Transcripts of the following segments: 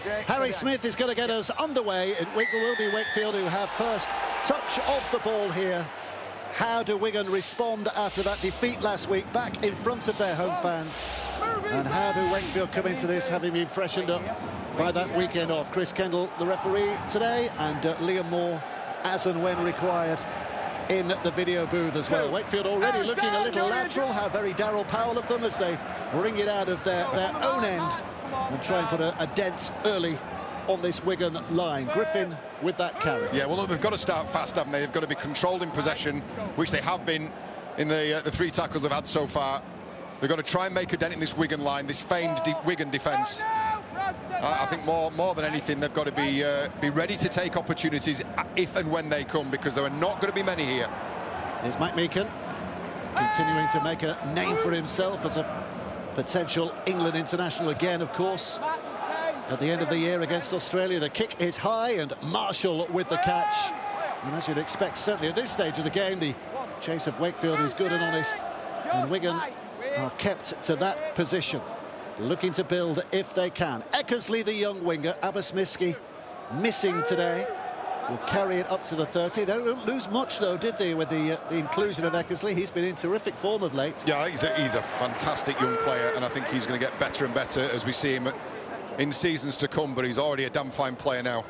Harry Smith is going to get us underway. It will be Wakefield who have first touch of the ball here. How do Wigan respond after that defeat last week back in front of their home fans? And how do Wakefield come into this having been freshened up by that weekend off? Chris Kendall, the referee today, and Liam Moore, as and when required, in the video booth as well. Wakefield already looking a little lateral. How very Darryl Powell of them as they bring it out of their own end and try and put a dent early on this Wigan line. Griffin with that carry. Yeah, well, look, they've got to start fast, haven't they? They've got to be controlled in possession, which they have been in the 3 tackles they've had so far. They've got to try and make a dent in this Wigan line, this famed Wigan defence. I think more than anything, they've got to be ready to take opportunities if and when they come, because there are not going to be many here. Here's Mike Meakin, continuing to make a name for himself as a potential England international again, of course. At the end of the year against Australia, the kick is high, and Marshall with the catch. And as you'd expect, certainly at this stage of the game, the chase of Wakefield is good and honest, and Wigan are kept to that position, looking to build if they can. Eckersley, the young winger, Abasmiski missing today, will carry it up to the 30. They don't lose much, though, did they, with the inclusion of Eckersley? He's been in terrific form of late. Yeah, he's a fantastic young player, and I think he's going to get better and better as we see him in seasons to come, but he's already a damn fine player now.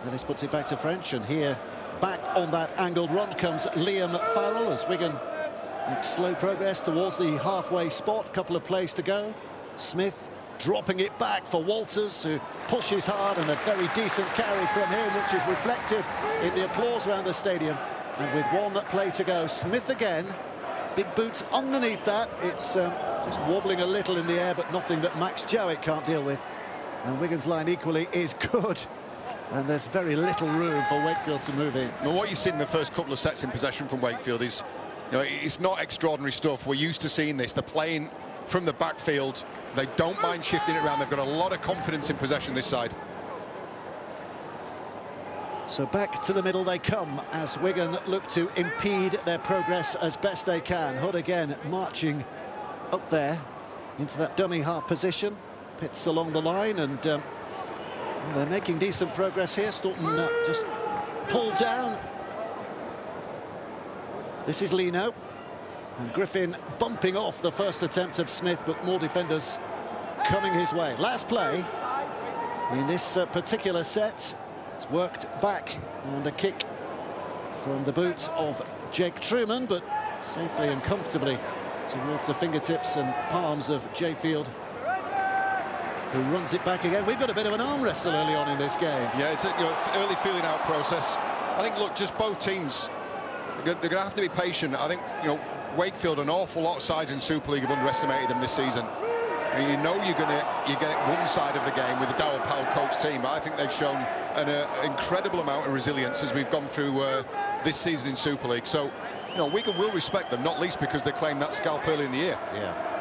Ellis puts it back to French, and here, back on that angled run, comes Liam Farrell as Wigan makes slow progress towards the halfway spot. Couple of plays to go. Smith dropping it back for Walters, who pushes hard, and a very decent carry from him, which is reflected in the applause around the stadium. And with one play to go, Smith again, big boots underneath that. It's just wobbling a little in the air, but nothing that Max Jowett can't deal with. And Wigan's line equally is good, and there's very little room for Wakefield to move in. Well, what you see in the first couple of sets in possession from Wakefield is, you know, it's not extraordinary stuff. We're used to seeing this. They're playing from the backfield. They don't mind shifting it around. They've got a lot of confidence in possession this side. So back to the middle they come as Wigan look to impede their progress as best they can. Hood again marching up there into that dummy half position. Pitts along the line, and they're making decent progress here. Staunton just pulled down. This is Lino, and Griffin bumping off the first attempt of Smith, but more defenders coming his way. Last play in this particular set. It's worked back, and a kick from the boot of Jake Truman, but safely and comfortably towards the fingertips and palms of Jayfield, who runs it back again. We've got a bit of an arm wrestle early on in this game. Yeah, it's a early feeling out process. I think, look, just both teams, they're going to have to be patient. I think, Wakefield, an awful lot of sides in Super League have underestimated them this season. And you get one side of the game with the Darryl Powell coach team, but I think they've shown an incredible amount of resilience as we've gone through this season in Super League. So, Wigan will respect them, not least because they claimed that scalp early in the year. Yeah.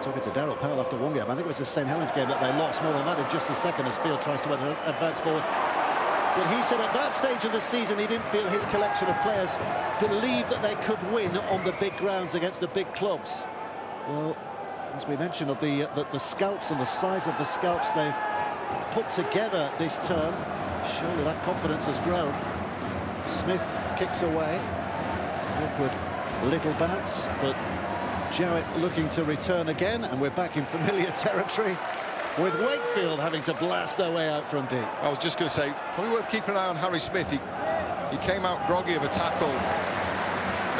Talking to Darryl Powell after one game, I think it was the St Helens game that they lost. More on that in just a second as Field tries to advance forward. But he said at that stage of the season he didn't feel his collection of players believed that they could win on the big grounds against the big clubs. Well, as we mentioned, of the scalps and the size of the scalps they've put together this term, surely that confidence has grown. Smith kicks away. Awkward little bounce, but Jowett looking to return again, and we're back in familiar territory with Wakefield having to blast their way out from deep. I was just going to say, probably worth keeping an eye on Harry Smith. He came out groggy of a tackle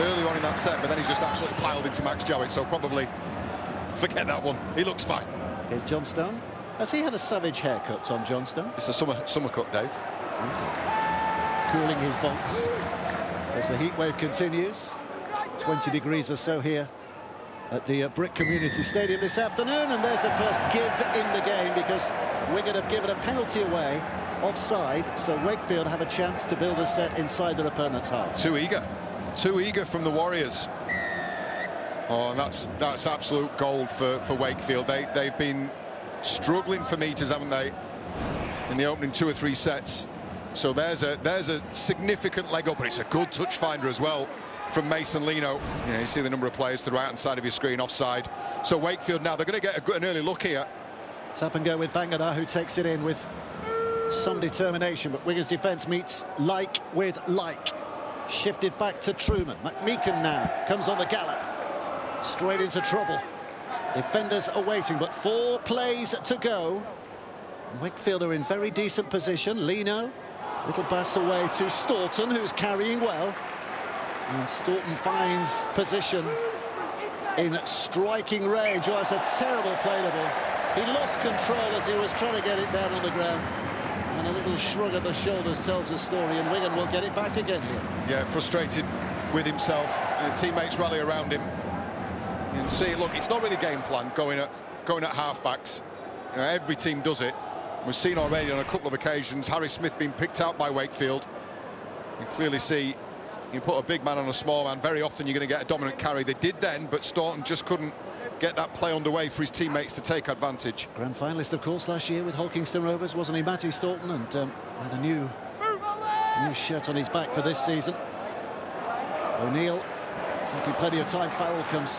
early on in that set, but then he's just absolutely piled into Max Jowett, so probably forget that one. He looks fine. Here's Johnstone. Has he had a savage haircut, Tom Johnstone? It's a summer cut, Dave. Cooling his bonks as the heat wave continues. 20 degrees or so here at the Brick Community Stadium this afternoon, and there's the first give in the game because Wigan have given a penalty away offside, so Wakefield have a chance to build a set inside their opponent's half. Too eager from the Warriors. Oh, and that's absolute gold for Wakefield. They've been struggling for meters, haven't they, in the opening 2 or 3 sets. So there's a significant leg up, but it's a good touch finder as well from Mason Lino. You see the number of players to the right-hand side of your screen offside. So Wakefield now, they're going to get an early look here. Tap and go with Vangada, who takes it in with some determination, but Wigan's defence meets like with like. Shifted back to Truman. McMeekan now comes on the gallop. Straight into trouble. Defenders are waiting, but 4 plays to go. Wakefield are in very decent position. Lino, little pass away to Staunton, who's carrying well. And Staunton finds position in striking range. Oh, it's a terrible play the ball. He lost control as he was trying to get it down on the ground. And a little shrug of the shoulders tells the story, and Wigan will get it back again here. Yeah, frustrated with himself. Teammates rally around him. You can see, look, it's not really game plan going at half-backs. You know, every team does it. We've seen already on a couple of occasions Harry Smith being picked out by Wakefield. You can clearly see you put a big man on a small man, very often you're going to get a dominant carry. They did then, but Staunton just couldn't get that play underway for his teammates to take advantage. Grand finalist, of course, last year with Hawkingston Rovers, wasn't he, Matty Staunton? And with a new shirt on his back for this season. O'Neill taking plenty of time. Farrell comes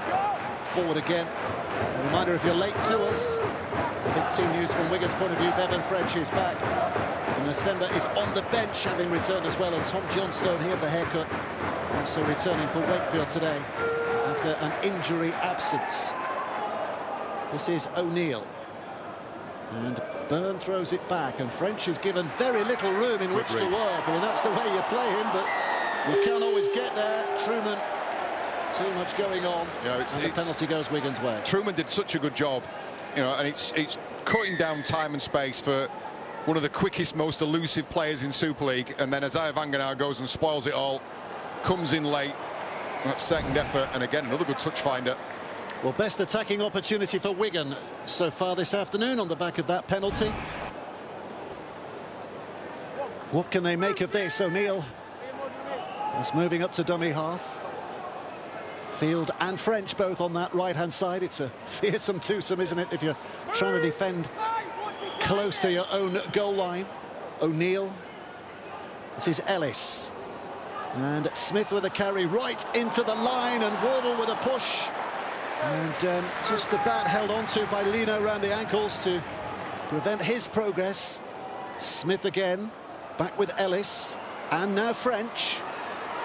forward again. A reminder, if you're late to us, big team news from Wigan's point of view, Bevan French is back. And Nasemba is on the bench, having returned as well. And Tom Johnstone here, the haircut, also returning for Wakefield today after an injury absence. This is O'Neill. And Byrne throws it back, and French is given very little room in which to work. I mean, that's the way you play him, but you can't always get there. Truman, too much going on, and the penalty goes Wigan's way. Truman did such a good job, you know, and it's cutting down time and space for one of the quickest, most elusive players in Super League, and then Isaiah Vangenaar goes and spoils it all, comes in late, that second effort, and again, another good touch finder. Well, best attacking opportunity for Wigan so far this afternoon on the back of that penalty. What can they make of this? O'Neill is moving up to dummy half. Field and French both on that right-hand side. It's a fearsome twosome, isn't it, if you're trying to defend close to your own goal line. O'Neill. This is Ellis. And Smith with a carry right into the line, and Wardle with a push. And just about held on to by Lino around the ankles to prevent his progress. Smith again, back with Ellis, and now French.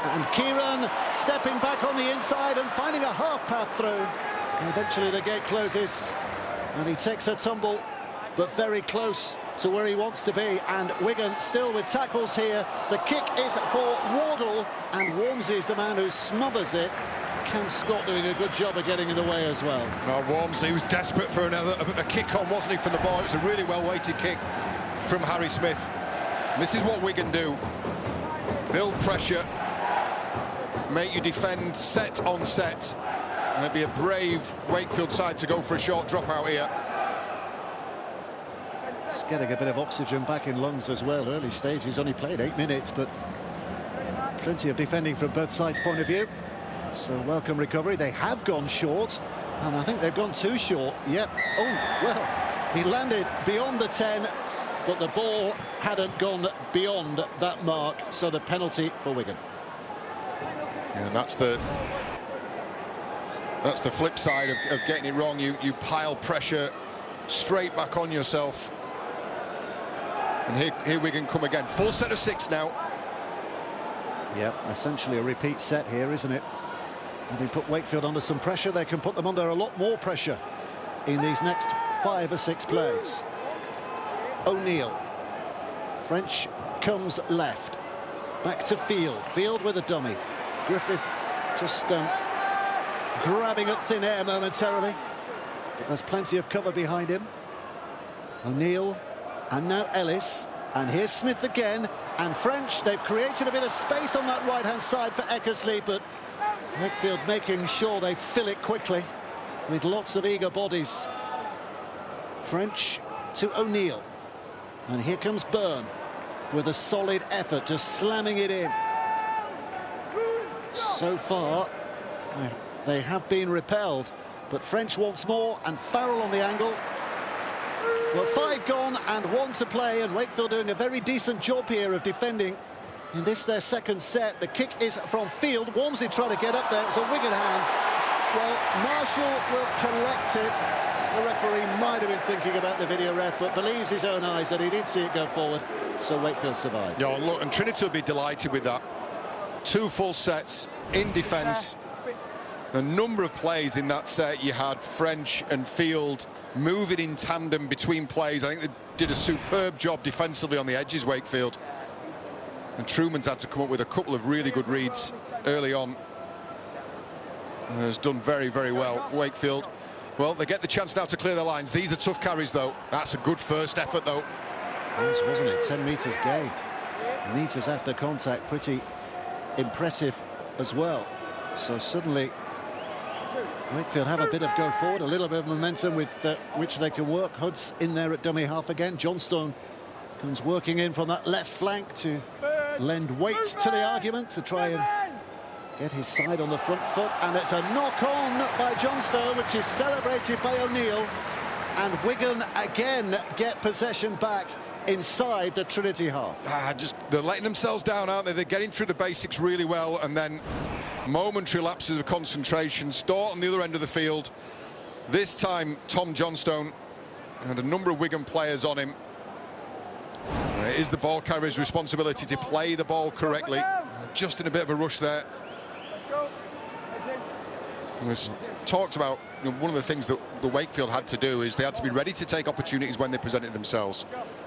And Kieran stepping back on the inside and finding a half path through. And eventually the gate closes, and he takes a tumble, but very close to where he wants to be. And Wigan still with tackles here. The kick is for Wardle, and Wormsley is the man who smothers it. Cam Scott doing a good job of getting in the way as well. No, Wormsley was desperate for a kick on, wasn't he, from the ball? It was a really well-weighted kick from Harry Smith. And this is what Wigan do. Build pressure, make you defend set on set. And it'd be a brave Wakefield side to go for a short dropout here. It's getting a bit of oxygen back in lungs as well. Early stage, he's only played 8 minutes, but plenty of defending from both sides' point of view. So welcome recovery. They have gone short, and I think they've gone too short. Yep. Oh, well, he landed beyond the 10, but the ball hadn't gone beyond that mark, so the penalty for Wigan. Yeah, and that's the flip side of getting it wrong. You pile pressure straight back on yourself. And here Wigan come again. Full set of 6 now. Yep, essentially a repeat set here, isn't it? Having put Wakefield under some pressure, they can put them under a lot more pressure in these next 5 or 6 plays. O'Neill. French comes left. Back to Field. Field with a dummy. Griffith just grabbing at thin air momentarily. But there's plenty of cover behind him. O'Neill, and now Ellis. And here's Smith again. And French, they've created a bit of space on that right-hand side for Eckersley, but Wakefield making sure they fill it quickly with lots of eager bodies. French to O'Neill. And here comes Byrne with a solid effort, just slamming it in. So far, they have been repelled, but French wants more, and Farrell on the angle. Well, 5 gone and 1 to play, and Wakefield doing a very decent job here of defending in this their second set. The kick is from Field. Wormsley trying to get up there. It's a Wigan hand. Well, Marshall will collect it. The referee might have been thinking about the video ref, but believes his own eyes that he did see it go forward, so Wakefield survived. Yeah, look, and Trinity will be delighted with that. 2 full sets in defence. A number of plays in that set. You had French and Field moving in tandem between plays. I think they did a superb job defensively on the edges, Wakefield. And Truman's had to come up with a couple of really good reads early on. And has done very, very well, Wakefield. Well, they get the chance now to clear their lines. These are tough carries, though. That's a good first effort, though. Yes, wasn't it? 10 metres gained. Meters after contact, pretty impressive as well. So suddenly Wakefield have a bit of go forward, a little bit of momentum with which they can work. Hood's in there at dummy half again. Johnstone comes working in from that left flank to lend weight to the argument, to try and get his side on the front foot. And it's a knock-on by Johnstone, which is celebrated by O'Neill. And Wigan again get possession back inside the Trinity half. They're letting themselves down, aren't they? They're getting through the basics really well, and then momentary lapses of concentration. Start on the other end of the field. This time, Tom Johnstone had a number of Wigan players on him. It is the ball carrier's responsibility to play the ball correctly. Just in a bit of a rush there. And it's talked about, you know, one of the things that the Wakefield had to do is they had to be ready to take opportunities when they presented themselves.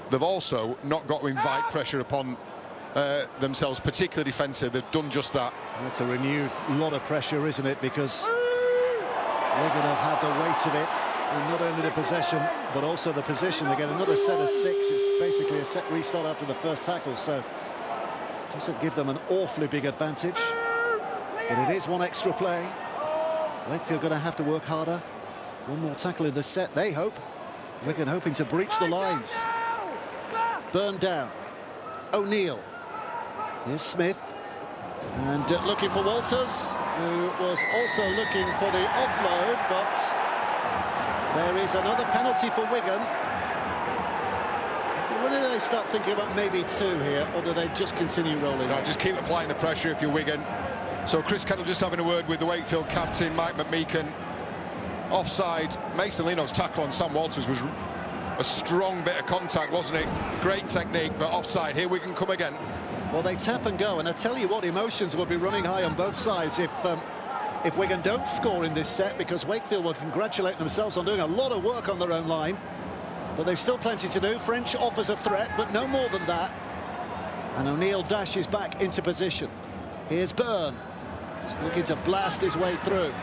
They've also not got to invite pressure upon themselves, particularly defensive. They've done just that. That's a renewed lot of pressure, isn't it? Because Wigan have had the weight of it, and not only the possession, but also the position. They get another set of 6. It's basically a set restart after the first tackle, so doesn't give them an awfully big advantage. But it is one extra play. Wakefield going to have to work harder. One more tackle in the set, they hope. Wigan hoping to breach the lines. Burned down. O'Neill. Here's Smith. And looking for Walters, who was also looking for the offload, but there is another penalty for Wigan. When do they start thinking about maybe 2 here, or do they just continue rolling? No, just keep applying the pressure if you're Wigan. So Chris Kendall just having a word with the Wakefield captain, Mike McMeekan. Offside. Mason Leno's tackle on Sam Walters was a strong bit of contact, wasn't it? Great technique, but offside. Here Wigan come again. Well, they tap and go, and I tell you what, emotions will be running high on both sides if Wigan don't score in this set, because Wakefield will congratulate themselves on doing a lot of work on their own line. But they've still plenty to do. French offers a threat, but no more than that. And O'Neill dashes back into position. Here's Byrne. He's looking to blast his way through.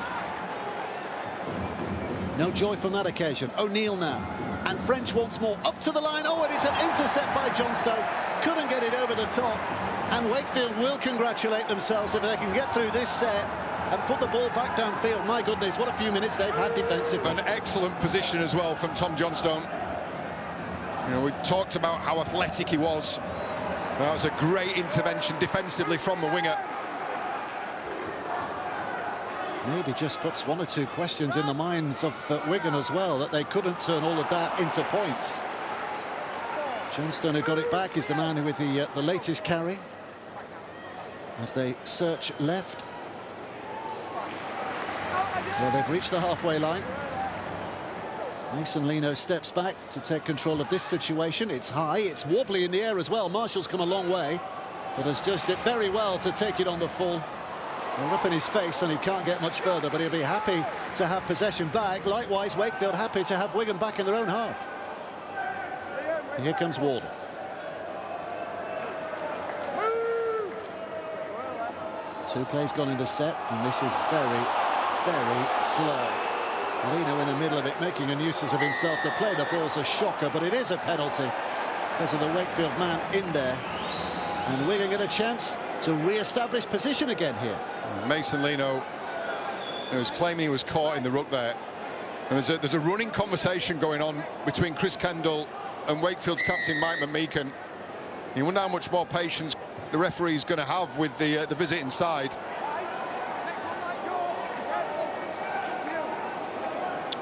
No joy from that occasion. O'Neill now. And French once more up to the line. Oh, and it's an intercept by Johnstone. Couldn't get it over the top. And Wakefield will congratulate themselves if they can get through this set and put the ball back downfield. My goodness, what a few minutes they've had defensively. An excellent position as well from Tom Johnstone. You know, we talked about how athletic he was. That was a great intervention defensively from the winger. Maybe just puts 1 or 2 questions in the minds of Wigan as well, that they couldn't turn all of that into points. Johnstone, who got it back, is the man with the latest carry as they search left. Well, they've reached the halfway line. Mason Leno steps back to take control of this situation. It's high, it's wobbly in the air as well. Marshall's come a long way, but has judged it very well to take it on the full. Well, up in his face, and he can't get much further, but he'll be happy to have possession back. Likewise, Wakefield happy to have Wigan back in their own half. Here comes Warden. Two plays gone in the set, and this is very, very slow. Leno in the middle of it, making a nuisance of himself. The play, the ball's a shocker, but it is a penalty because of the Wakefield man in there. And Wigan get a chance to re-establish position again here. Mason Leno was claiming he was caught in the ruck there. And there's a running conversation going on between Chris Kendall and Wakefield's captain Mike McMeekan. You wonder how much more patience the referee's going to have with the visit inside.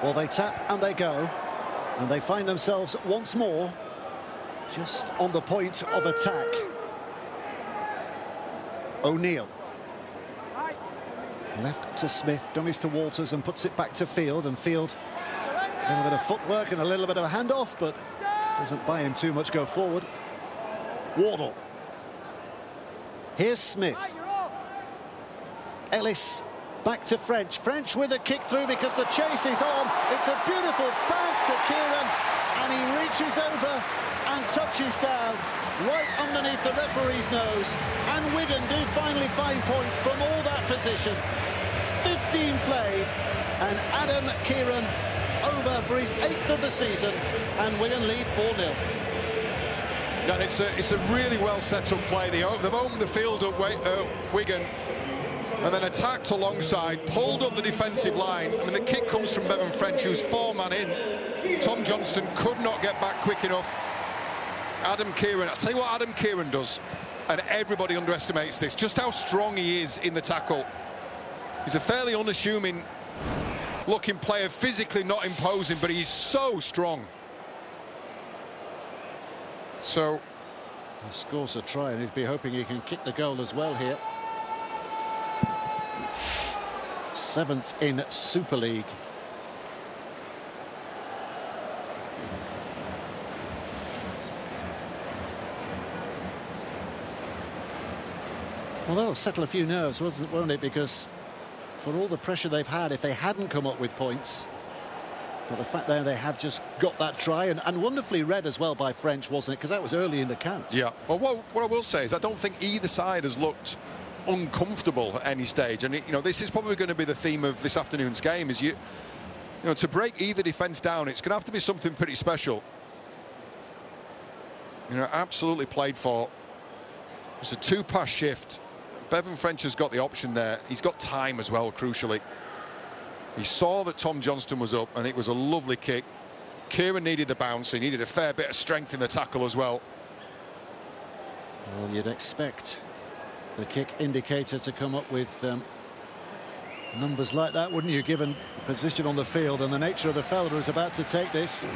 Well, they tap and they go, and they find themselves once more just on the point of attack. O'Neill. Left to Smith, dummies to Walters, and puts it back to Field, and Field A little bit of footwork and a little bit of a handoff, but doesn't buy him too much go forward. Wardle. Here's Smith. Ellis back to French. French with a kick through because the chase is on. It's a beautiful bounce to Kieran, and he reaches over and touches down right underneath the referee's nose. And Wigan do finally find points from all that position. 15 played, and Adam Kieran over for his 8th of the season, and Wigan lead 4-0. And it's a really well set up play. They've opened the field at Wigan, and then attacked alongside, pulled up the defensive line. I mean, the kick comes from Bevan French, who's 4-man in. Tom Johnston could not get back quick enough. Adam Kieran, I'll tell you what Adam Kieran does, and everybody underestimates this, just how strong he is in the tackle. He's a fairly unassuming looking player, physically not imposing, but he's so strong. So he scores a try, and he'd be hoping he can kick the goal as well here. 7th in Super League. Well, that'll settle a few nerves, won't it? Because for all the pressure they've had, if they hadn't come up with points, but the fact there they have just got that try, and wonderfully read as well by French, wasn't it? Because that was early in the count. Yeah. Well, what I will say is I don't think either side has looked uncomfortable at any stage, and you know, this is probably going to be the theme of this afternoon's game. Is you know, to break either defence down, it's going to have to be something pretty special. You know, absolutely played for. It's a 2-pass shift. Bevan French has got the option there. He's got time as well, crucially. He saw that Tom Johnston was up, and it was a lovely kick. Kieran needed the bounce. He needed a fair bit of strength in the tackle as well. Well, you'd expect the kick indicator to come up with numbers like that, wouldn't you, given the position on the field and the nature of the fella who's about to take this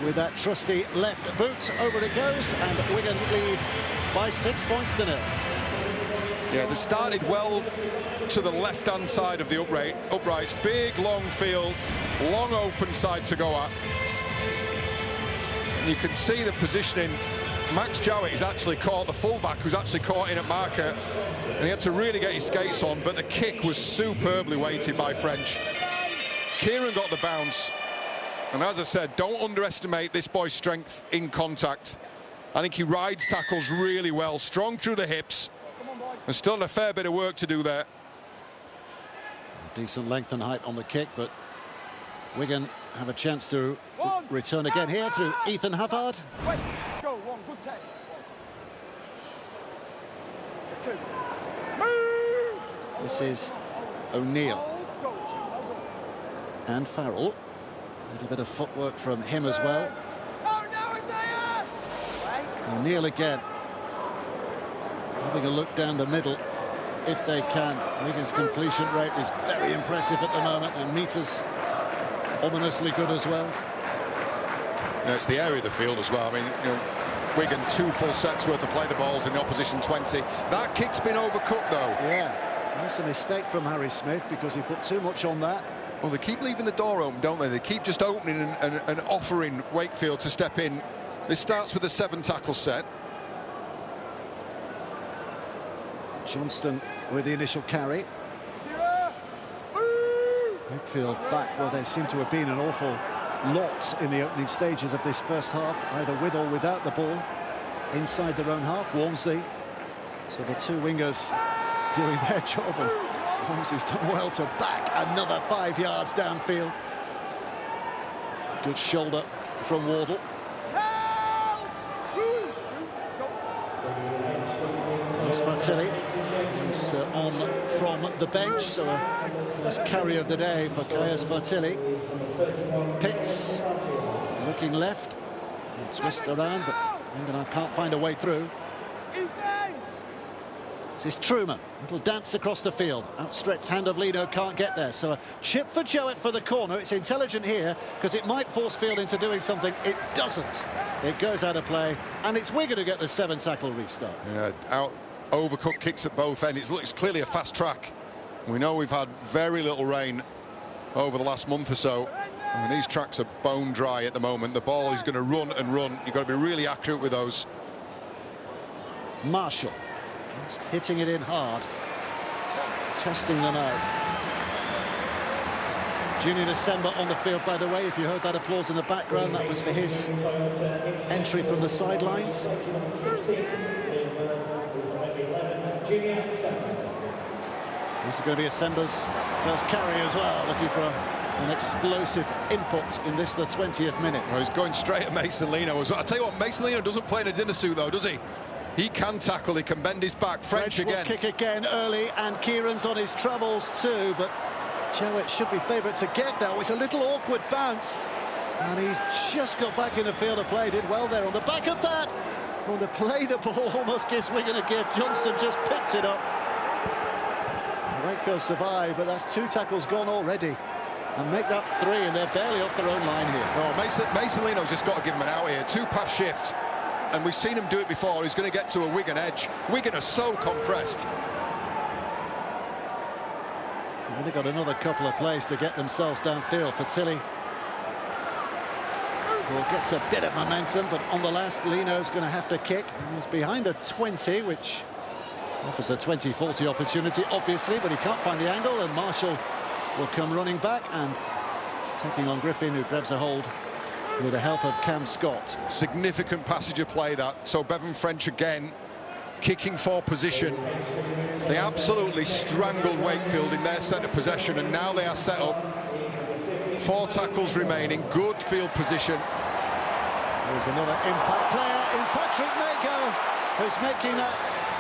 with that trusty left boot. Over it goes, and Wigan lead by 6 points to 0. Yeah, they started well to the left-hand side of the uprights. Big, long field, long open side to go at. And you can see the positioning. Max Jowett is actually caught, the fullback who's actually caught in at marker, and he had to really get his skates on, but the kick was superbly weighted by French. Kieran got the bounce, and as I said, don't underestimate this boy's strength in contact. I think he rides tackles really well, strong through the hips, and still a fair bit of work to do there. Decent length and height on the kick, but Wigan have a chance to return again here through Ethan Havard. Go, one, good take. Two. This is O'Neill and Farrell. A little bit of footwork from him as well. O'Neill again, having a look down the middle if they can. Wigan's completion rate is very impressive at the moment, and meters ominously good as well. Yeah, it's the area of the field as well. I mean, you know, Wigan 2 full sets worth of play the balls in the opposition 20. That kick's been overcooked though. Yeah, that's a mistake from Harry Smith because he put too much on that. Well, they keep leaving the door open, don't they? They keep just opening and offering Wakefield to step in. This starts with a 7-tackle set. Johnston with the initial carry. Wakefield back where they seem to have been an awful lot in the opening stages of this first half, either with or without the ball inside their own half. Walmsley, so the two wingers doing their job, and Walmsley's done well to back another 5 yards downfield. Good shoulder from Wardle. It's Vartilli, who's on from the bench, so a first carry of the day for Caius Vartilli. Pitts looking left, twist around, but Wigan can't find a way through. This is Truman. Little dance across the field. Outstretched hand of Lino can't get there. So a chip for Jowett for the corner. It's intelligent here because it might force Field into doing something. It doesn't. It goes out of play, and it's Wigan to get the 7-tackle restart. Yeah, overcooked kicks at both ends. It's clearly a fast track. We know we've had very little rain over the last month or so. I mean, these tracks are bone dry at the moment. The ball is going to run and run. You've got to be really accurate with those. Marshall just hitting it in hard, testing them out. Junior December on the field, by the way. If you heard that applause in the background, that was for his entry from the sidelines. This is going to be December's first carry as well, looking for an explosive input in this, the 20th minute. Well, he's going straight at Mason Lino as well. I tell you what, Mason Lino doesn't play in a dinner suit, though, does he? He can tackle, he can bend his back. French again. Will kick again early, and Kieran's on his travels too, but Jowett should be favourite to get that. It's a little awkward bounce, and he's just got back in the field of play. Did well there on the back of that. On the play, the ball almost gives Wigan a gift. Johnston just picked it up. Wakefield survived, but that's 2 tackles gone already. And make that 3, and they're barely off their own line here. Oh, Mason Lino's just got to give him an out here. 2-pass shift, and we've seen him do it before. He's going to get to a Wigan edge. Wigan are so compressed. They've only got another couple of plays to get themselves downfield. for Tilly. Well, gets a bit of momentum, but on the last, Lino's going to have to kick. He's behind a 20, which offers a 20-40 opportunity, obviously, but he can't find the angle, and Marshall will come running back, and he's taking on Griffin, who grabs a hold with the help of Cam Scott. Significant passage of play, that. So Bevan French again, kicking for position. They absolutely strangled Wakefield in their centre possession, and now they are set up. 4 tackles remaining, good field position. There's another impact player in Patrick Mago, who's making that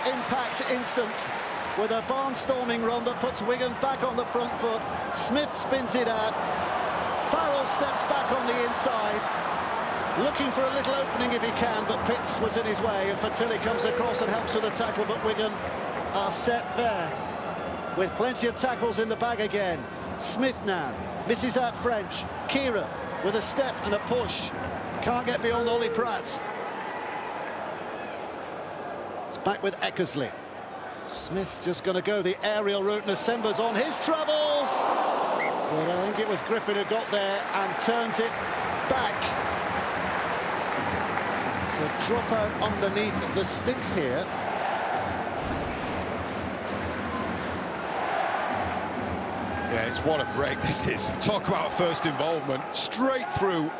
impact instant with a barnstorming run that puts Wigan back on the front foot. Smith spins it out. Farrell steps back on the inside, looking for a little opening if he can, but Pitts was in his way, and Fatilli comes across and helps with the tackle, but Wigan are set fair with plenty of tackles in the bag again. Smith now misses out French. Kieran with a step and a push. Can't get beyond Ollie Pratt. It's back with Eckersley. Smith's just going to go the aerial route. Nasemba's on his travels. But I think it was Griffin who got there and turns it back. So drop out underneath the sticks here. Yeah, it's what a break this is. Talk about first involvement. Straight through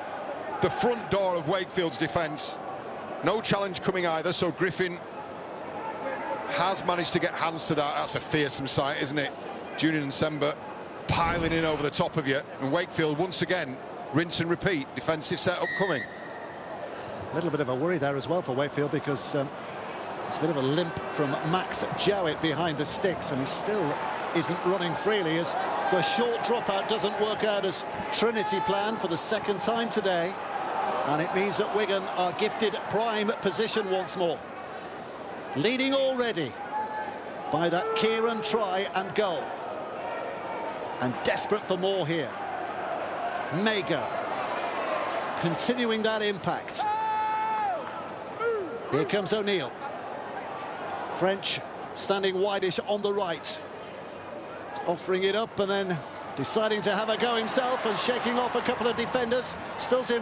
the front door of Wakefield's defence. No challenge coming either, so Griffin has managed to get hands to that. That's a fearsome sight, isn't it? Junior December piling in over the top of you, and Wakefield once again, rinse and repeat, defensive setup coming. A little bit of a worry there as well for Wakefield, because it's a bit of a limp from Max Jowett behind the sticks, and he still isn't running freely as the short dropout doesn't work out as Trinity planned for the 2nd time today, and it means that Wigan are gifted prime position once more, leading already by that Kieran try and goal, and desperate for more here. Mago continuing that impact. Here comes O'Neill. French standing wideish on the right, offering it up and then deciding to have a go himself and shaking off a couple of defenders. Still free.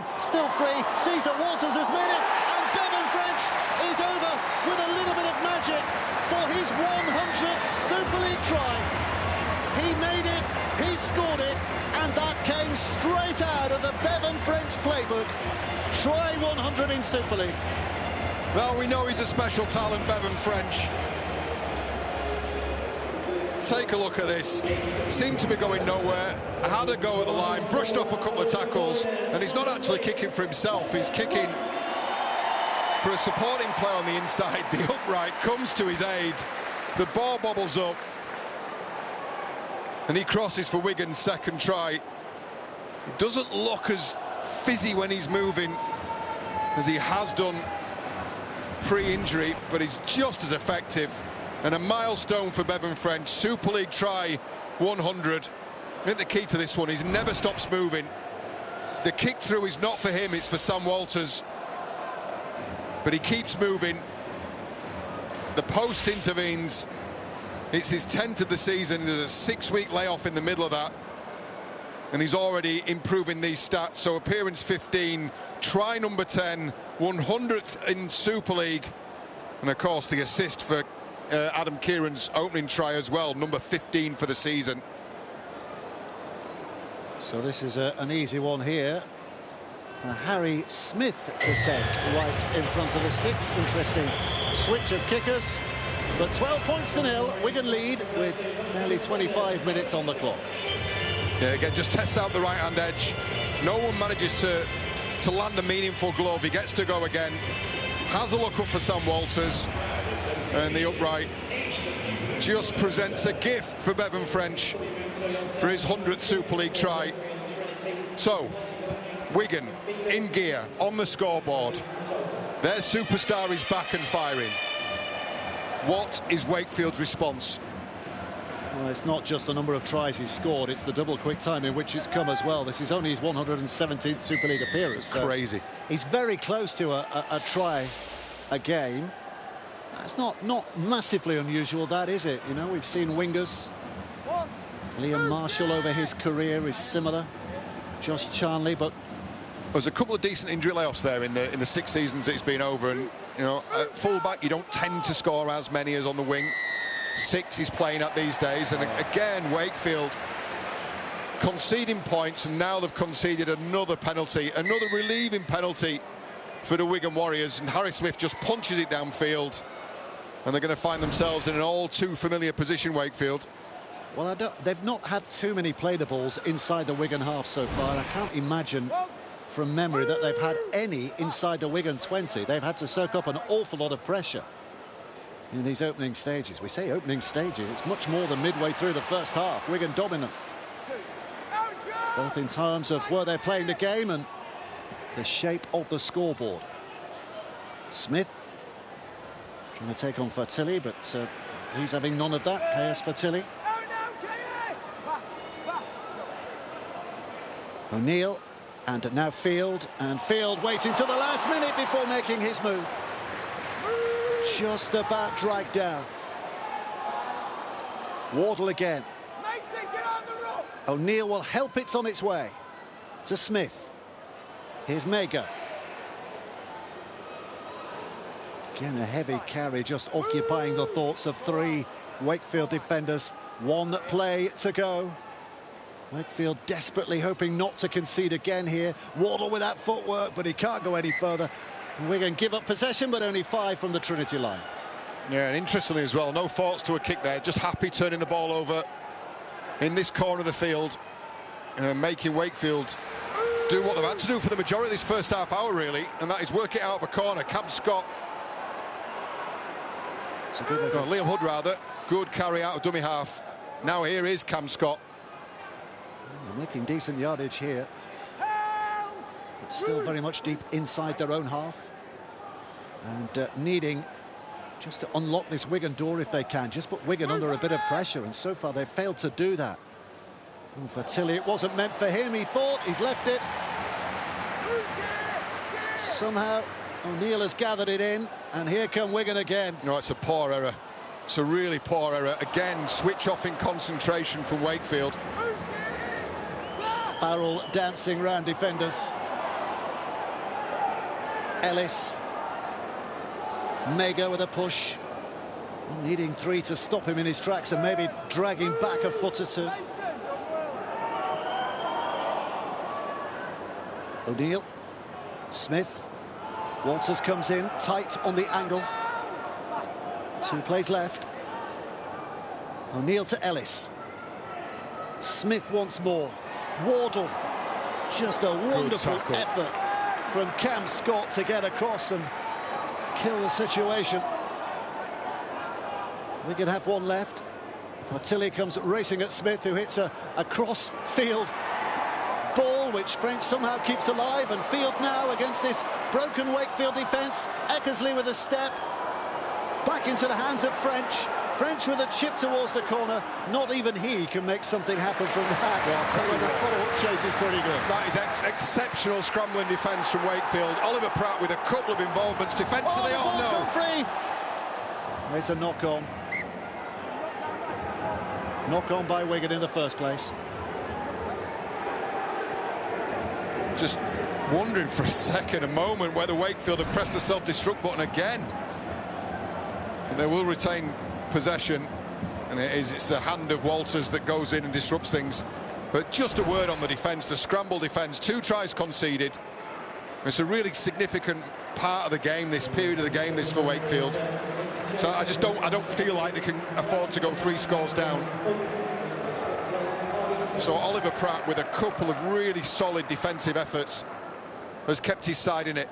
Caesar Walters has made it, and Bevan French is over with a little bit of magic for his 100th Super League try. He made it, he scored it, and that came straight out of the Bevan French playbook. Try 100 in Super League. Well, we know he's a special talent, Bevan French. Take a look at this. Seemed to be going nowhere. Had a go at the line, brushed off a couple of tackles, and he's not actually kicking for himself. He's kicking for a supporting player on the inside. The upright comes to his aid. The ball bobbles up, and he crosses for Wigan's 2nd try. It doesn't look as fizzy when he's moving as he has done pre-injury, but he's just as effective. And a milestone for Bevan French. Super League try 100. I think the key to this one is he never stops moving. The kick through is not for him, it's for Sam Walters. But he keeps moving. The post intervenes. It's his 10th of the season. There's a 6-week layoff in the middle of that. and he's already improving these stats. So appearance 15, try number 10, 100th in Super League, and of course the assist for Adam Kieran's opening try as well, number 15 for the season. So this is an easy one here for Harry Smith to take right in front of the sticks. Interesting switch of kickers, but 12 points to nil. Wigan lead with nearly 25 minutes on the clock. Yeah, again, just tests out the right-hand edge. No one manages to land a meaningful glove. He gets to go again. Has a look up for Sam Walters, and the upright just presents a gift for Bevan French for his 100th Super League try. So, Wigan in gear on the scoreboard. Their superstar is back and firing. What is Wakefield's response? Well, it's not just the number of tries he's scored, it's the double quick time in which it's come as well. This is only his 117th Super League appearance. So crazy. He's very close to a try a game. That's not massively unusual, that, is it? You know, we've seen wingers. Liam Marshall over his career is similar. Josh Charnley, but there's a couple of decent injury layoffs there in the 6 seasons that it's been over, and you know, at full-back you don't tend to score as many as on the wing. 6 he's playing at these days, and again Wakefield conceding points, and now they've conceded another penalty, another relieving penalty for the Wigan Warriors, and Harry Smith just punches it downfield, and they're going to find themselves in an all too familiar position, Wakefield. Well, they've not had too many play-the-balls inside the Wigan half so far. I can't imagine from memory that they've had any inside the Wigan 20. They've had to soak up an awful lot of pressure in these opening stages. We say opening stages, it's much more than midway through the first half. Wigan dominant, both in terms of where they're playing the game and the shape of the scoreboard. Smith trying to take on Fertilli, but he's having none of that. KS Fertilli. O'Neill, and now Field, and Field waiting till the last minute before making his move. Just about dragged down. Wardle again. O'Neill will help it on its way to Smith. Here's Mega. Again, a heavy carry, just occupying the thoughts of 3 Wakefield defenders. 1 play to go. Wakefield desperately hoping not to concede again here. Wardle with that footwork, but he can't go any further. Wigan give up possession, but only 5 from the Trinity line. Yeah, and interestingly as well, no thoughts to a kick there, just happy turning the ball over in this corner of the field, making Wakefield do what they've had to do for the majority of this first half hour, really, and that is work it out of a corner. Cam Scott, Liam Hood rather, good carry out of dummy half. Now here is Cam Scott. They're making decent yardage here, but still very much deep inside their own half, and needing just to unlock this Wigan door if they can, just put Wigan under a bit of pressure, and so far they've failed to do that. And for Tilly, it wasn't meant for him, he thought, he's left it. Somehow O'Neill has gathered it in, and here come Wigan again. No, it's a poor error. It's a really poor error. Again, switch off in concentration from Wakefield. Farrell dancing round defenders. Ellis. Mega with a push. Needing 3 to stop him in his tracks and maybe dragging back a foot or 2. O'Neill. Smith. Walters comes in, tight on the angle. 2 plays left. O'Neill to Ellis. Smith once more. Wardle. Just a wonderful effort from Cam Scott to get across and kill the situation. We could have 1 left. Fertilli comes racing at Smith, who hits a cross-field ball, which French somehow keeps alive, and Field now against this broken Wakefield defence. Eckersley with a step. Back into the hands of French. French with a chip towards the corner. Not even he can make something happen from that. Well, I'll tell you the what, follow-up chase is pretty good. That is exceptional scrambling defence from Wakefield. Oliver Pratt with a couple of involvements defensively. Oh, the ball's gone free. It's a knock-on. Knock-on by Wigan in the first place. just wondering for a moment, whether Wakefield have pressed the self-destruct button again. And they will retain possession, and it's the hand of Walters that goes in and disrupts things. But just a word on the defence, the scramble defence, 2 tries conceded. It's a really significant part of the game, this period of the game, this for Wakefield. So I don't feel like they can afford to go 3 scores down. So Oliver Pratt, with a couple of really solid defensive efforts, has kept his side in it.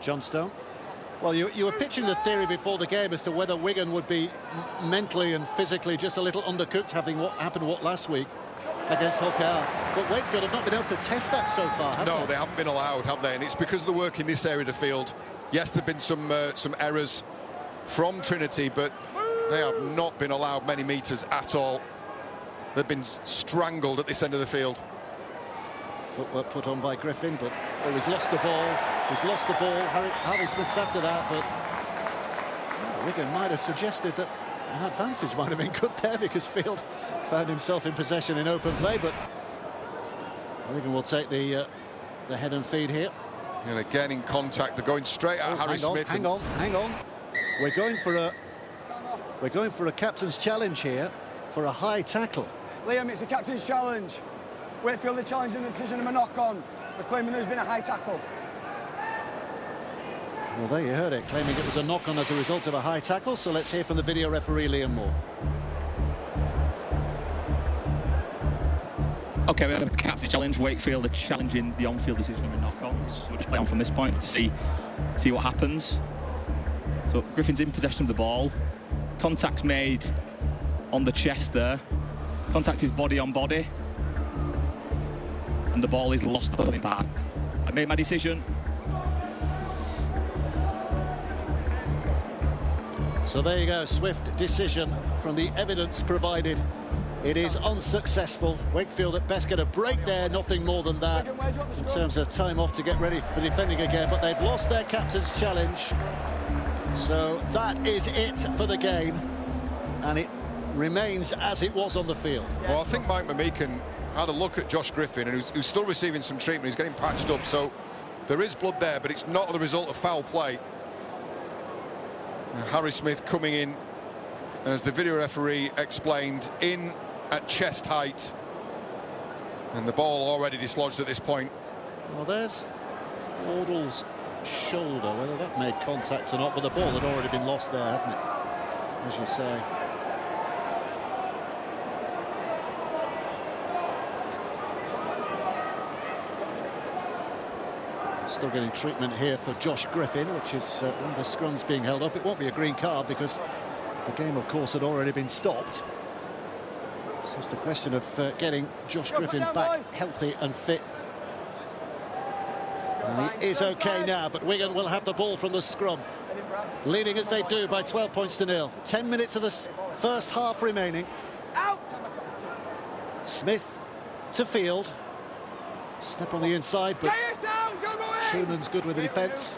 John Stone. Well, you were pitching the theory before the game as to whether Wigan would be mentally and physically just a little undercooked, having what happened last week against Hawker. But Wakefield have not been able to test that so far, have No, they? they haven't been allowed, have they? And it's because of the work in this area of the field. Yes, there have been some errors from Trinity, but they have not been allowed many metres at all. They've been strangled at this end of the field. Footwork put on by Griffin, but he's lost the ball. He's lost the ball. Harry Smith's after that, but Wigan might have suggested that an advantage might have been good there, because Field found himself in possession in open play. But Wigan will take the head and feed here. And again in contact, they're going straight at Harry Smith. Hang on. We're going for a captain's challenge here for a high tackle. Liam, it's a captain's challenge. Wakefield are challenging the decision of a knock-on. They're claiming there's been a high tackle. Well, there you heard it, claiming it was a knock-on as a result of a high tackle. So let's hear from the video referee, Liam Moore. OK, we have a captain's challenge. Wakefield are challenging the on-field decision of a knock-on. So we'll just play on from this point to see what happens. So Griffin's in possession of the ball. Contact's made on the chest there. Contact is body on body. And the ball is lost on impact. I made my decision. So there you go, swift decision from the evidence provided. It is unsuccessful. Wakefield at best get a break there, nothing more than that, in terms of time off to get ready for defending again. But they've lost their captain's challenge. So that is it for the game. And it remains as it was on the field. Well, I think Mike Mamican had a look at Josh Griffin, and who's still receiving some treatment. He's getting patched up, so there is blood there, but it's not the result of foul play. And Harry Smith coming in, as the video referee explained, in at chest height, and the ball already dislodged at this point. Well, there's Wardle's shoulder, whether that made contact or not, but the ball had already been lost there, hadn't it, as you say. Still getting treatment here for Josh Griffin, which is one of the scrums being held up. It won't be a green card because the game, of course, had already been stopped. It's just a question of getting Josh Griffin back healthy and fit. And he is okay now, but Wigan will have the ball from the scrum, leading as they do by 12 points to 0. 10 minutes of the first half remaining. Smith to Field. Step on the inside, but Truman's good with the defence.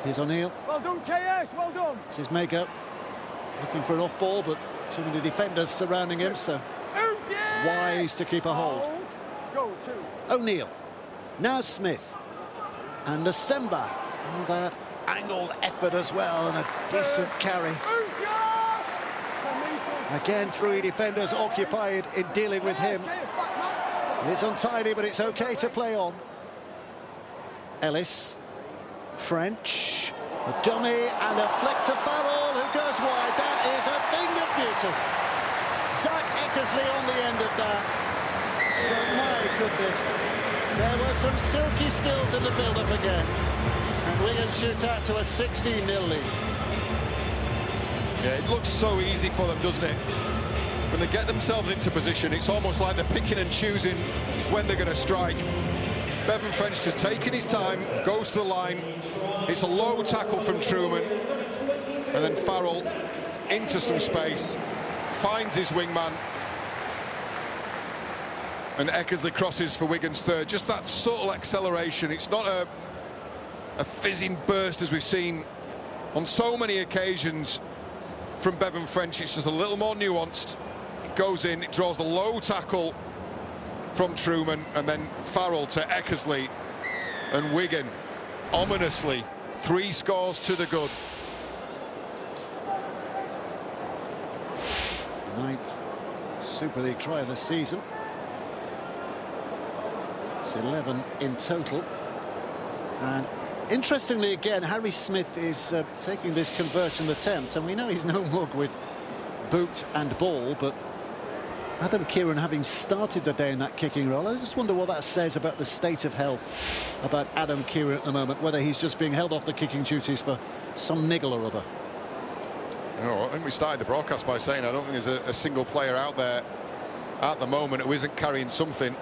Here's O'Neill. Well done, KS, well done. This is Mako. Looking for an off ball, but too many defenders surrounding him, so wise to keep a hold. Go two. O'Neill. Now Smith. And Nasemba. And that angled effort as well, and a decent carry. 10 metres. Again, three defenders occupied in dealing with him. It's untidy, but it's okay to play on. Ellis. French. A dummy and a flick to Farrell, who goes wide. That is a thing of beauty. Zach Eckersley on the end of that. But my goodness, there were some silky skills in the build-up again. And Wigan shoot out to a 16-0 lead. Yeah, it looks so easy for them, doesn't it? When they get themselves into position, it's almost like they're picking and choosing when they're going to strike. Bevan French just taking his time, goes to the line. It's a low tackle from Truman. And then Farrell into some space, finds his wingman. And Eckersley crosses for Wigan's third. Just that subtle acceleration. It's not a fizzing burst as we've seen on so many occasions from Bevan French. It's just a little more nuanced. It goes in, it draws the low tackle, from Truman, and then Farrell to Eckersley, and Wigan ominously 3 scores to the good. 9th Super League try of the season. It's 11 in total. And interestingly, again, Harry Smith is taking this conversion attempt, and we know he's no mug with boot and ball, but Adam Kieran, having started the day in that kicking role, I just wonder what that says about the state of health about Adam Kieran at the moment, whether he's just being held off the kicking duties for some niggle or other. I think we started the broadcast by saying I don't think there's a single player out there at the moment who isn't carrying something.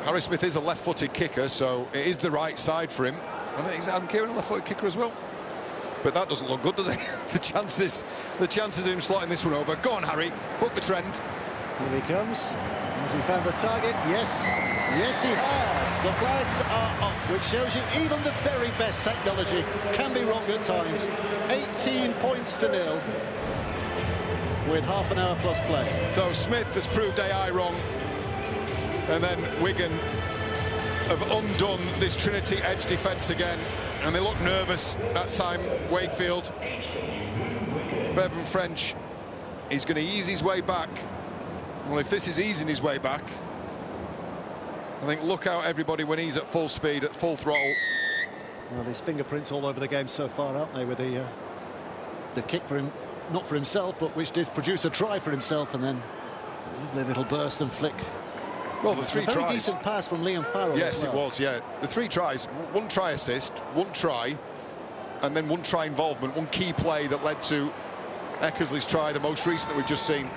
Harry Smith is a left-footed kicker, so it is the right side for him. I think it's Adam Kieran, a left-footed kicker as well. But that doesn't look good, does it? the chances of him slotting this one over. Go on, Harry, book the trend. Here he comes. Has he found the target? Yes he has. The flags are up, which shows you even the very best technology can be wrong at times. 18 points to 0 with half an hour plus play. So Smith has proved AI wrong, and then Wigan have undone this Trinity edge defence again, and they look nervous that time. Wakefield, Bevan French, he's going to ease his way back. Well, if this is easing his way back, I think look out everybody when he's at full speed, at full throttle. Well, his fingerprints all over the game so far, aren't they, with the kick for him, not for himself, but which did produce a try for himself, and then a lovely little burst and flick. Well, the 3 tries. Very decent pass from Liam Farrell. Yes, as well. it was, yeah. The 3 tries, 1 try assist, 1 try, and then 1 try involvement, 1 key play that led to Eckersley's try, the most recent that we've just seen.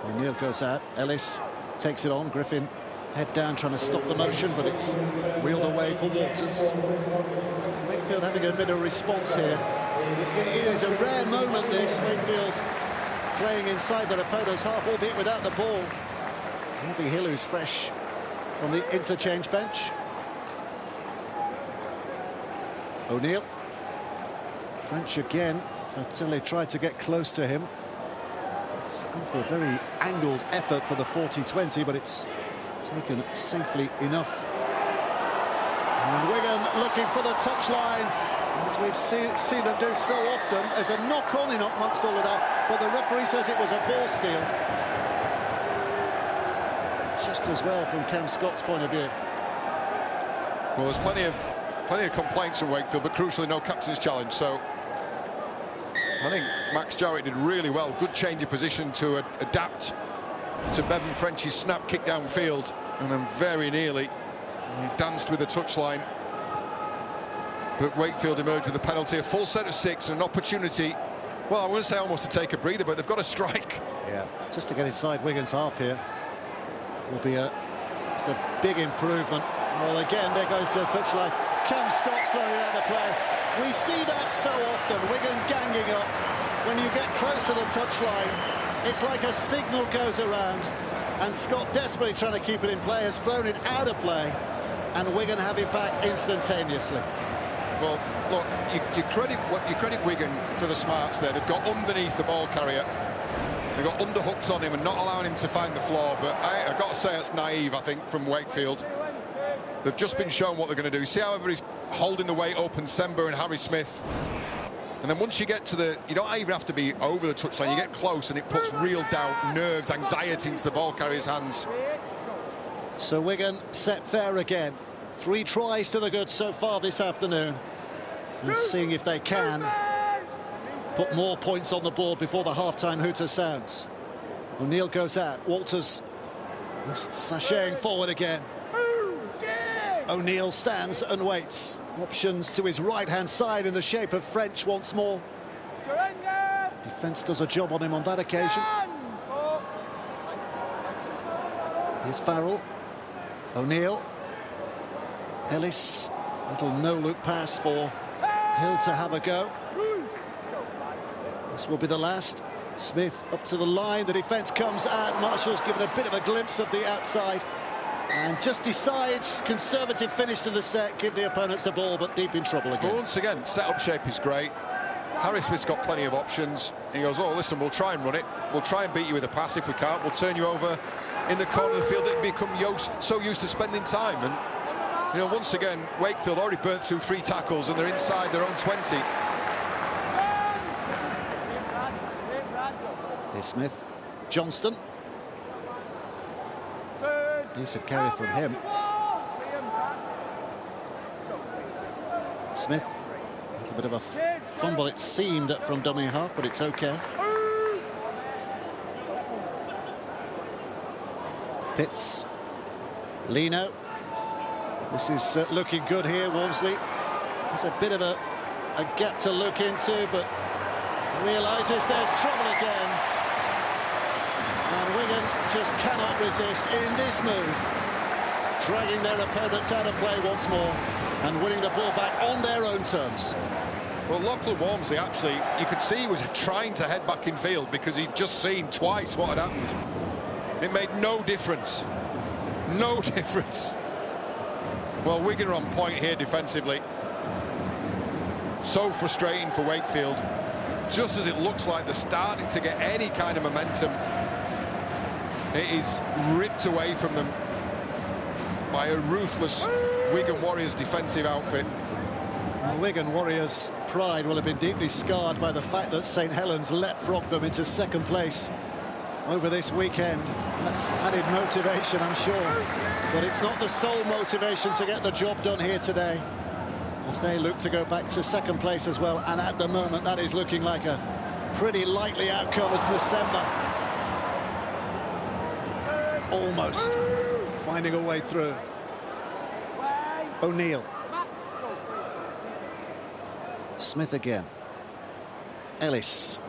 O'Neill goes out, Ellis takes it on, Griffin head down trying to stop the motion, but it's wheeled away for Walters. Wakefield having a bit of response here. It is a rare moment, this. Wakefield playing inside their opponent's half, albeit without the ball. Harvey Hill, who's fresh from the interchange bench. O'Neill. French again. Fatelli tried to get close to him. It's gone for a very angled effort for the 40-20, but it's taken safely enough. And Wigan looking for the touchline, as we've seen them do so often. There's a knock-on in amongst all of that, but the referee says it was a ball steal. Just as well from Cam Scott's point of view. Well, there's plenty of complaints from Wakefield, but crucially no captain's challenge, so I think Max Jarrett did really well. Good change of position to adapt to Bevan French's snap kick downfield, and then very nearly he danced with the touchline. But Wakefield emerged with a penalty, a full set of 6, and an opportunity, well, I wouldn't say almost to take a breather, but they've got a strike. Yeah, just to get inside Wigan's half here will be just a big improvement. Well, again, they're going to the touchline. Cam Scott's throwing it out of play. We see that so often, Wigan ganging up. When you get close to the touchline, it's like a signal goes around, and Scott, desperately trying to keep it in play, has thrown it out of play, and Wigan have it back instantaneously. Well, look, you credit Wigan for the smarts there. They've got underneath the ball carrier. They've got underhooks on him and not allowing him to find the floor. But I've got to say it's naive, I think, from Wakefield. They've just been shown what they're going to do. See how everybody's holding the weight open, Sember and Harry Smith. And then once you get to the, you don't even have to be over the touchline, you get close and it puts real doubt, nerves, anxiety into the ball carrier's hands. So Wigan set fair again. 3 tries to the good so far this afternoon. And seeing if they can put more points on the board before the half-time hooter sounds. O'Neill goes out. Walters just sashaying forward again. O'Neill stands and waits. Options to his right-hand side in the shape of French once more. Defence does a job on him on that occasion. Here's Farrell. O'Neill. Ellis. Little no-look pass for Hill to have a go. This will be the last. Smith up to the line. The defence comes out. Marshall's given a bit of a glimpse of the outside and just decides, conservative finish to the set, give the opponents the ball, but deep in trouble again. But once again, set-up shape is great. Harry Smith's got plenty of options. He goes, oh, listen, we'll try and run it. We'll try and beat you with a pass. If we can't, we'll turn you over in the corner of the field. They've become so used to spending time. And, you know, once again, Wakefield already burnt through 3 tackles and they're inside their own 20. Here's Smith. Johnston. Decent carry from him. Smith. A little bit of a fumble, it seemed, from dummy half, but it's okay. Pitts. Lino. This is looking good here, Walmsley. There's a bit of a gap to look into, but realises there's trouble again. And Wigan just cannot resist in this move. Dragging their opponents out of play once more and winning the ball back on their own terms. Well, Lachlan Walmsley, actually, you could see he was trying to head back in field because he'd just seen twice what had happened. It made no difference. No difference. Well, Wigan are on point here defensively. So frustrating for Wakefield. Just as it looks like they're starting to get any kind of momentum, it is ripped away from them by a ruthless Wigan Warriors defensive outfit. Well, Wigan Warriors' pride will have been deeply scarred by the fact that St Helens leapfrogged them into second place over this weekend. That's added motivation, I'm sure. But it's not the sole motivation to get the job done here today, as they look to go back to second place as well. And at the moment, that is looking like a pretty likely outcome as December. Almost finding a way through. O'Neill. Smith again. Ellis.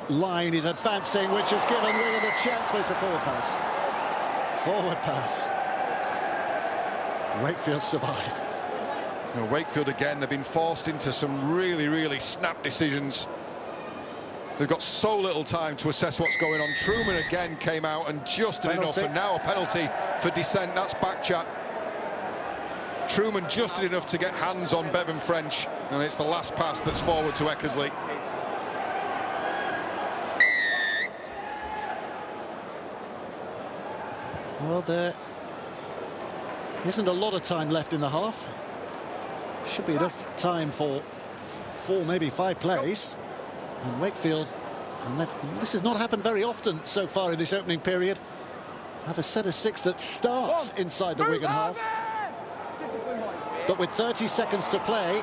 Line is advancing, which has given Wigan the chance. It's a forward pass. Forward pass. Wakefield survive. You know, Wakefield again, they've been forced into some really snap decisions. They've got so little time to assess what's going on. Truman again came out and just did enough, and now a penalty for dissent. That's back chat. Truman just did enough to get hands on Bevan French, and it's the last pass that's forward to Eckersley. Well, there isn't a lot of time left in the half. Should be enough time for 4, maybe 5 plays. And Wakefield, and this has not happened very often so far in this opening period, have a set of 6 that starts inside the Wigan half. But with 30 seconds to play,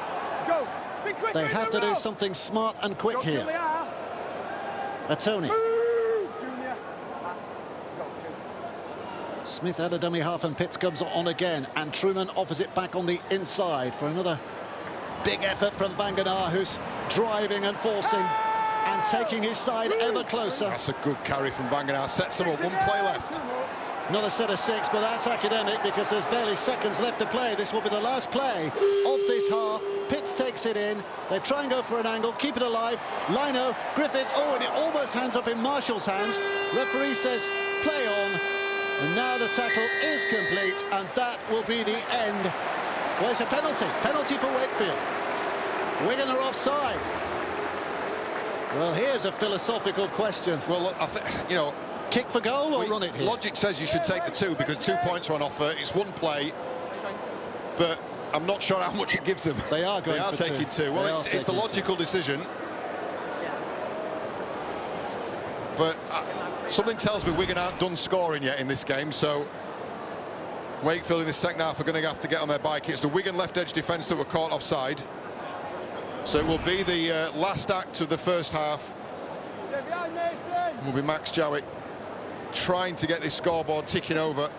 they have to do something smart and quick here. Tony. Smith had a dummy half and Pitts comes on again, and Truman offers it back on the inside for another big effort from Vangenaar, who's driving and forcing and taking his side ever closer. That's a good carry from Vangenaar. Sets them up, 1 play left. Another set of 6, but that's academic because there's barely seconds left to play. This will be the last play of this half. Pitts takes it in. They try and go for an angle, keep it alive. Lino, Griffith, oh, and it almost hands up in Marshall's hands. Referee says play on. And now the tackle is complete, and that will be the end. Well, it's a penalty. Penalty for Wakefield. Wigan are offside. Well, here's a philosophical question. Well, look, I think, you know, kick for goal or run it here? Logic says you should take the 2 because 2 points are on offer. It's 1 play, but I'm not sure how much it gives them. They are going for taking 2. Well, it's the logical decision. But something tells me Wigan aren't done scoring yet in this game, so Wakefield in the second half are going to have to get on their bike. It's the Wigan left edge defence that were caught offside. So it will be the last act of the first half. It will be Max Jowett trying to get this scoreboard ticking over.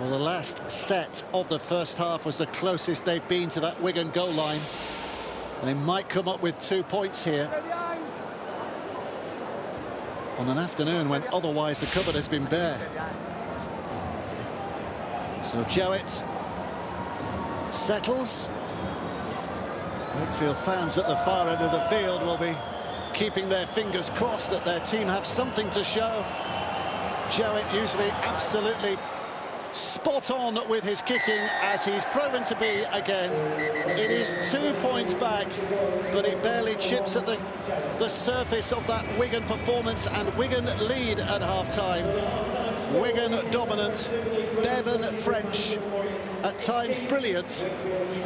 Well, the last set of the first half was the closest they've been to that Wigan goal line. They might come up with 2 points here on an afternoon when otherwise the cupboard has been bare. So Jowett settles. Wakefield fans at the far end of the field will be keeping their fingers crossed that their team have something to show. Jowett usually absolutely spot on with his kicking, as he's proven to be again. It is 2 points back, but it barely chips at the surface of that Wigan performance, and Wigan lead at half-time. Wigan dominant, Bevan French at times brilliant,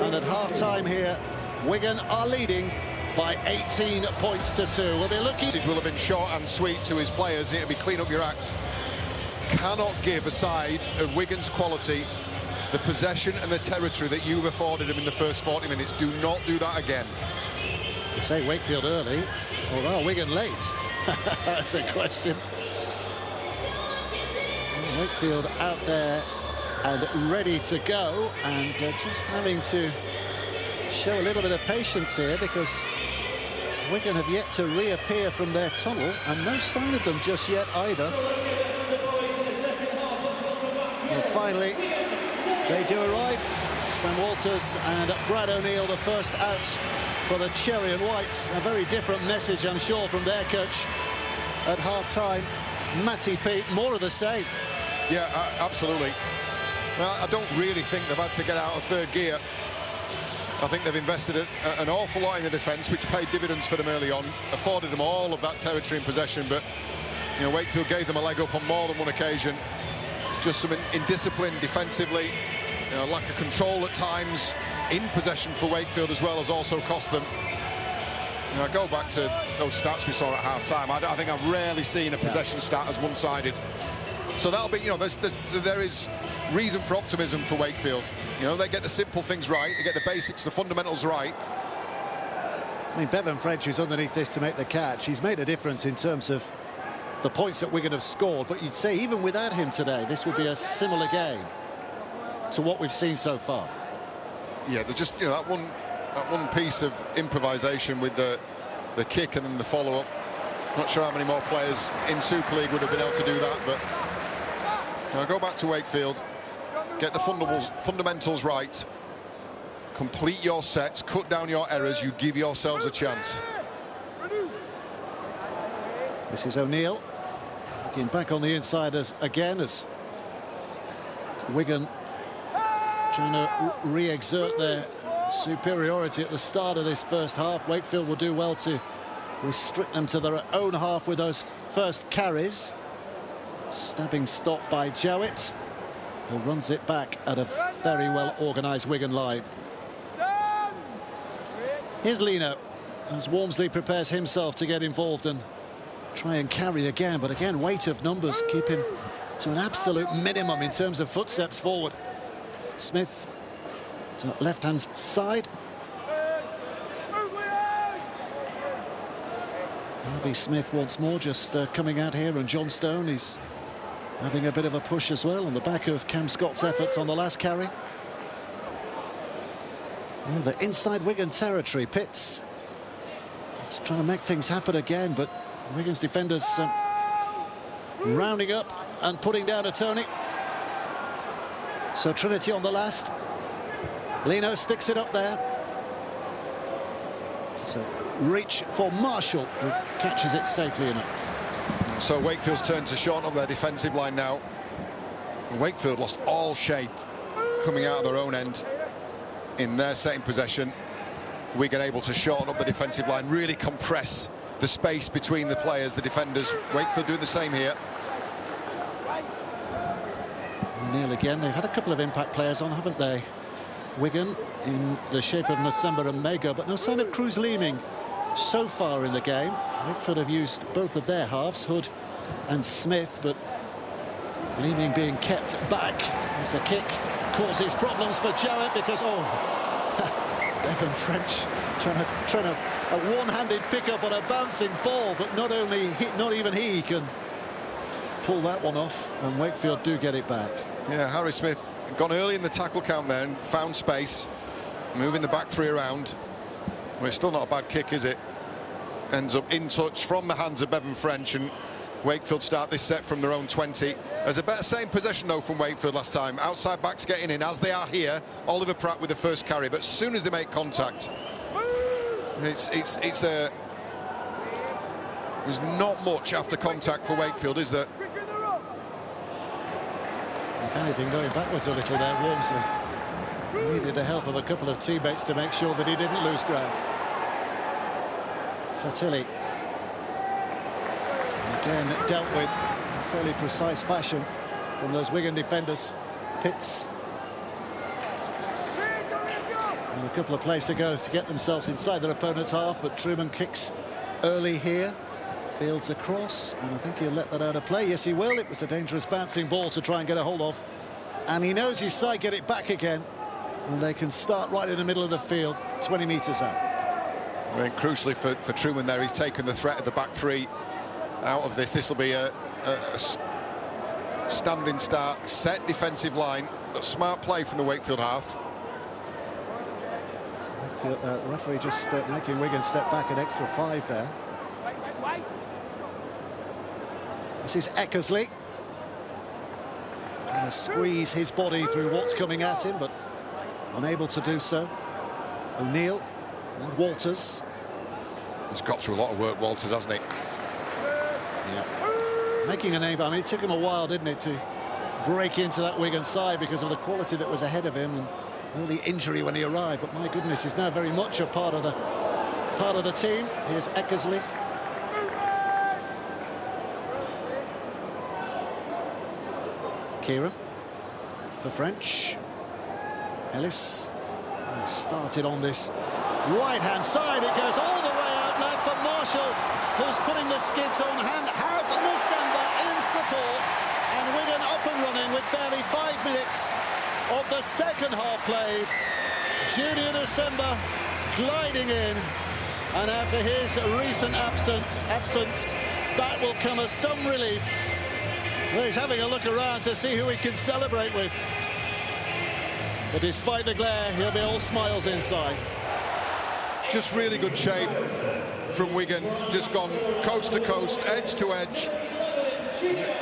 and at half-time here, Wigan are leading by 18 points to 2. We'll be looking. It will have been short and sweet to his players. It'll be clean up your act. Cannot give a side of Wigan's quality the possession and the territory that you've afforded him in the first 40 minutes. Do not do that again. You say Wakefield early, or are Wigan late? That's the question. Wakefield out there and ready to go, and just having to show a little bit of patience here, because Wigan have yet to reappear from their tunnel, and no sign of them just yet either. And finally, they do arrive. Sam Walters and Brad O'Neill, the first out for the Cherry and Whites. A very different message, I'm sure, from their coach at half-time. Matty Pete, more of the same. Yeah, absolutely. Well, I don't really think they've had to get out of third gear. I think they've invested an awful lot in the defence, which paid dividends for them early on, afforded them all of that territory in possession, but, you know, Wakefield gave them a leg up on more than one occasion. Just some indiscipline defensively, you know, lack of control at times in possession for Wakefield as well has also cost them. You know, I go back to those stats we saw at half-time. I think I've rarely seen a possession stat as one-sided. So that'll be, you know, there is reason for optimism for Wakefield. You know, they get the simple things right, they get the basics, the fundamentals right. I mean, Bevan French is underneath this to make the catch. He's made a difference in terms of the points that Wigan have scored, but you'd say even without him today, this would be a similar game to what we've seen so far. Yeah, there's just, you know, that one piece of improvisation with the kick and then the follow-up. Not sure how many more players in Super League would have been able to do that, but now go back to Wakefield, get the fundamentals right, complete your sets, cut down your errors, you give yourselves a chance. This is O'Neill, looking back on the inside again as Wigan trying to re-exert their superiority at the start of this first half. Wakefield will do well to restrict them to their own half with those first carries. Stabbing stop by Jowett, who runs it back at a very well organised Wigan line. Here's Lino, as Walmsley prepares himself to get involved and try and carry again, but again, weight of numbers keep him to an absolute minimum in terms of footsteps forward. Smith to left-hand side. Harvey Smith once more just coming out here, and John Stone is having a bit of a push as well on the back of Cam Scott's efforts on the last carry. Well, the inside Wigan territory. Pitts just trying to make things happen again, but Wigan's defenders rounding up and putting down a Tony. So Trinity on the last. Lino sticks it up there. So reach for Marshall, who catches it safely enough. So Wakefield's turn to shorten up their defensive line now. Wakefield lost all shape coming out of their own end in their setting possession. Wigan able to shorten up the defensive line, really compress the space between the players, the defenders. Wakefield doing the same here. O'Neill again. They've had a couple of impact players on, haven't they? Wigan in the shape of Nasamba and Mega, but no sign of Cruz Leeming so far in the game. Wakefield have used both of their halves, Hood and Smith, but Leeming being kept back as the kick causes problems for Jowett, because Bevan French trying to a one-handed pickup on a bouncing ball, but not even he can pull that one off, and Wakefield do get it back. Yeah, Harry Smith gone early in the tackle count there and found space, moving the back three around. Well, it's still not a bad kick, is it? Ends up in touch from the hands of Bevan French, and Wakefield start this set from their own 20. There's a better same possession though from Wakefield last time. Outside backs getting in, as they are here. Oliver Pratt with the first carry, but as soon as they make contact, there's not much after contact for Wakefield, is there? If anything, going backwards a little there, Walmsley. Needed the help of a couple of teammates to make sure that he didn't lose ground. Fatilli. Again, dealt with in fairly precise fashion from those Wigan defenders. Pitts. And a couple of plays to go to get themselves inside their opponent's half, but Truman kicks early here. Fields across, and I think he'll let that out of play. Yes, he will. It was a dangerous bouncing ball to try and get a hold of. And he knows his side get it back again. And they can start right in the middle of the field, 20 metres out. I mean, crucially for Truman there, he's taken the threat of the back three out of this. This will be a standing start, set defensive line, but smart play from the Wakefield half. Referee just making Wigan step back an extra 5 there. This is Eckersley. Trying to squeeze his body through what's coming at him, but unable to do so. O'Neill and Walters. He's got through a lot of work, Walters, hasn't he? Yeah. Making a name. I mean, it took him a while, didn't it, to break into that Wigan side because of the quality that was ahead of him and early injury when he arrived. But my goodness, he's now very much a part of the team. Here's Eckersley. Kieran for French. Ellis started on this right-hand side. It goes all the way out left for Marshall, who's putting the skids on hand. Has December in support, and Wigan up and running with barely 5 minutes of the second half played. Junior December gliding in, and after his recent absence, that will come as some relief. Well, he's having a look around to see who he can celebrate with. But despite the glare, he'll be all smiles inside. Just really good shape from Wigan. Just gone coast to coast, edge to edge.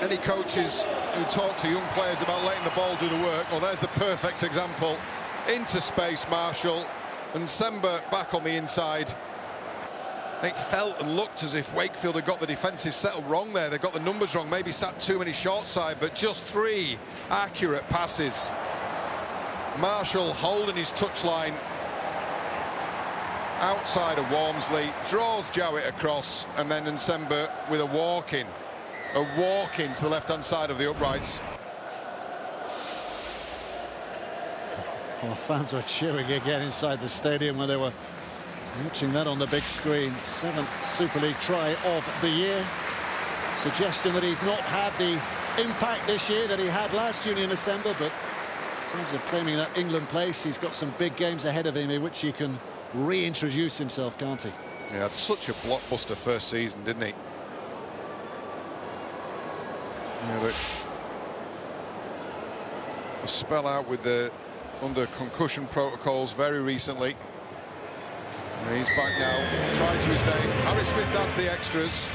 Any coaches who talk to young players about letting the ball do the work, well, there's the perfect example. Into space, Marshall, and Sember back on the inside. It felt and looked as if Wakefield had got the defensive settle wrong there. They got the numbers wrong, maybe sat too many short side, but just 3 accurate passes. Marshall holding his touchline outside of Walmsley, draws Jowett across, and then Nsemba with a walk-in to the left-hand side of the uprights. Well, fans were cheering again inside the stadium when they were watching that on the big screen. 7th Super League try of the year. Suggestion that he's not had the impact this year that he had last Junior December, but in terms of claiming that England place, he's got some big games ahead of him in which he can reintroduce himself, can't he? Yeah, had such a blockbuster first season, didn't he? Yeah, the spell out with the under concussion protocols very recently. And he's back now. Trying to his name. Harry Smith adds the extras.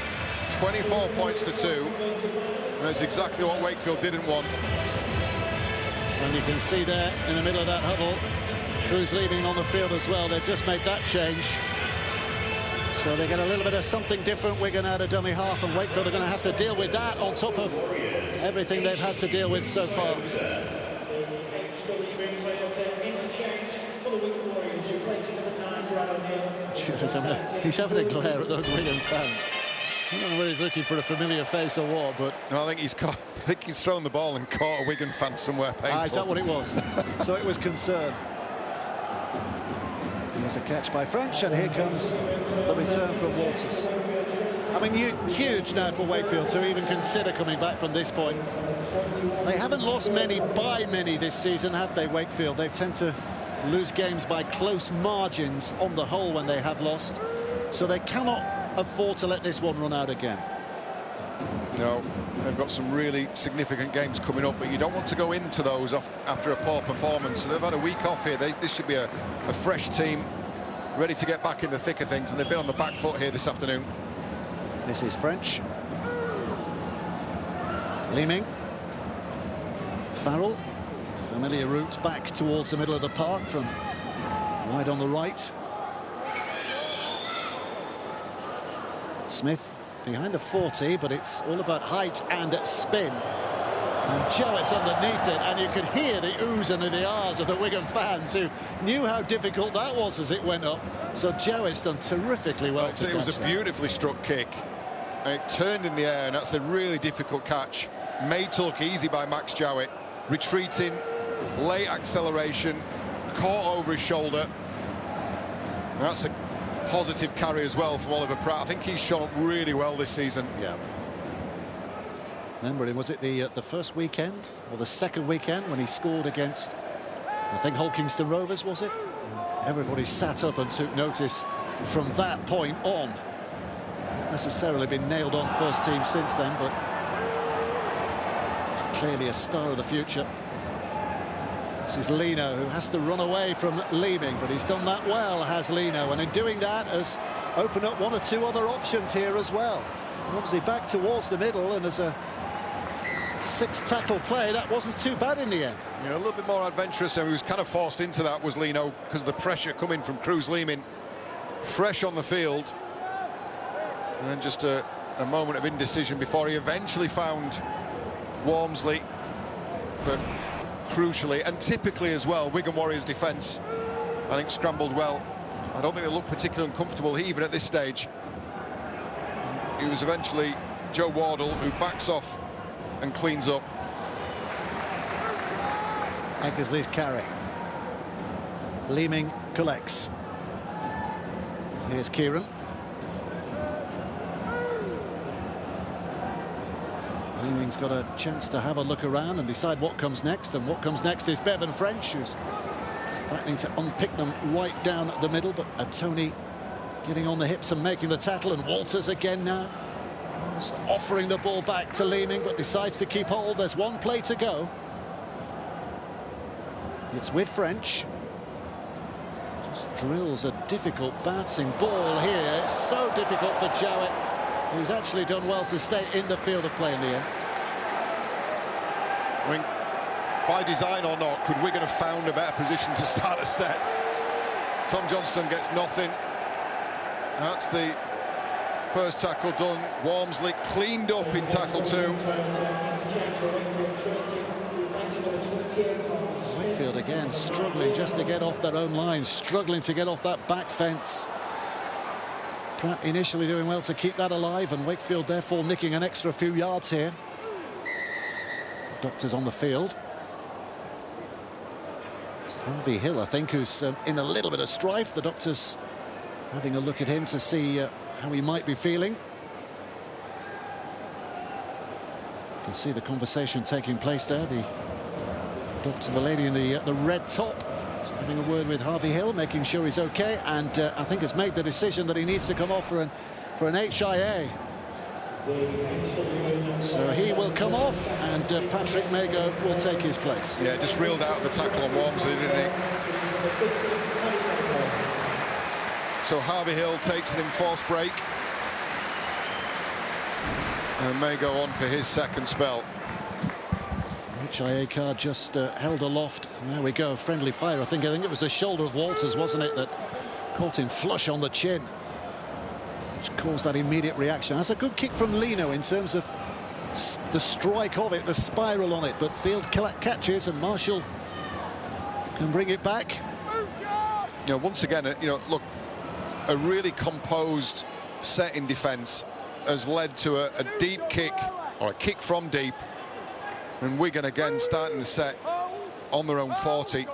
24 points to 2. And that's exactly what Wakefield didn't want. And you can see there in the middle of that huddle, who's leaving on the field as well. They've just made that change. So they get a little bit of something different. Wigan out of dummy half, and Wakefield are going to have to deal with that on top of everything they've had to deal with so far. He's having a glare at those Wigan fans. I don't know whether he's looking for a familiar face or what, but no, I think he's thrown the ball and caught a Wigan fan somewhere painful. Is that what it was? So it was concern. Here's a catch by French, and here comes the return from Walters. I mean, huge now for Wakefield to even consider coming back from this point. They haven't lost many by many this season, have they, Wakefield? They tend to lose games by close margins on the whole when they have lost. So they cannot afford to let this one run out again. No, they've got some really significant games coming up, but you don't want to go into those after a poor performance. So they've had a week off here. This should be a fresh team, ready to get back in the thick of things, and they've been on the back foot here this afternoon. This is French. Leeming. Farrell. Familiar route back towards the middle of the park from wide on the right. Smith behind the 40, but it's all about height and spin. And Jowett's underneath it, and you could hear the oohs and the ahs of the Wigan fans who knew how difficult that was as it went up. So Jowett's done terrifically well. I'd say it was a beautifully struck kick. It turned in the air, and that's a really difficult catch. Made to look easy by Max Jowett. Retreating, late acceleration, caught over his shoulder. And that's a positive carry as well from Oliver Pratt. I think he's shown up really well this season. Yeah. Remember him, was it the first weekend or the second weekend when he scored against, I think, Hull Kingston Rovers, was it? Everybody sat up and took notice from that point on. Not necessarily been nailed on first team since then, but he's clearly a star of the future. This is Lino, who has to run away from Leeming, but he's done that well, has Lino, and in doing that has opened up one or two other options here as well. Obviously back towards the middle, and as a six-tackle play, that wasn't too bad in the end. Yeah, a little bit more adventurous, and he was kind of forced into that, was Lino, because of the pressure coming from Cruz Leeming. Fresh on the field, and then just a moment of indecision before he eventually found Walmsley. But crucially, and typically as well, Wigan Warriors' defence, I think, scrambled well. I don't think they look particularly uncomfortable even at this stage. It was eventually Joe Wardle who backs off and cleans up. Eckersley's carry. Leeming collects. Here's Kieran. Leeming's got a chance to have a look around and decide what comes next, and what comes next is Bevan French, who's threatening to unpick them right down the middle, but Tony getting on the hips and making the tackle, and Walters again now. Just offering the ball back to Leeming, but decides to keep hold. There's one play to go. It's with French. Just drills a difficult bouncing ball here. It's so difficult for Jowett, who's actually done well to stay in the field of play in the end. I mean, by design or not, could Wigan have found a better position to start a set? Tom Johnston gets nothing. That's the first tackle done. Walmsley cleaned up in tackle 2. Wakefield again struggling just to get off their own line, struggling to get off that back fence. Pratt initially doing well to keep that alive, and Wakefield therefore nicking an extra few yards here. Doctor's on the field. It's Harvey Hill, I think, who's in a little bit of strife. The Doctor's having a look at him to see how he might be feeling. You can see the conversation taking place there. The Doctor, the lady in the red top, just having a word with Harvey Hill, making sure he's okay, and I think has made the decision that he needs to come off for an HIA. So he will come off, and Patrick Mago will take his place. Yeah, just reeled out the tackle on Walmsley, didn't he? So Harvey Hill takes an enforced break, and may go on for his second spell. HIA card just held aloft. There we go, friendly fire. I think it was the shoulder of Walters, wasn't it, that caught him flush on the chin, which caused that immediate reaction. That's a good kick from Lino in terms of the strike of it, the spiral on it, but Field catches, and Marshall can bring it back. You know, once again, look, a really composed set in defence has led to a deep kick, or a kick from deep, and Wigan again starting the set on their own 40.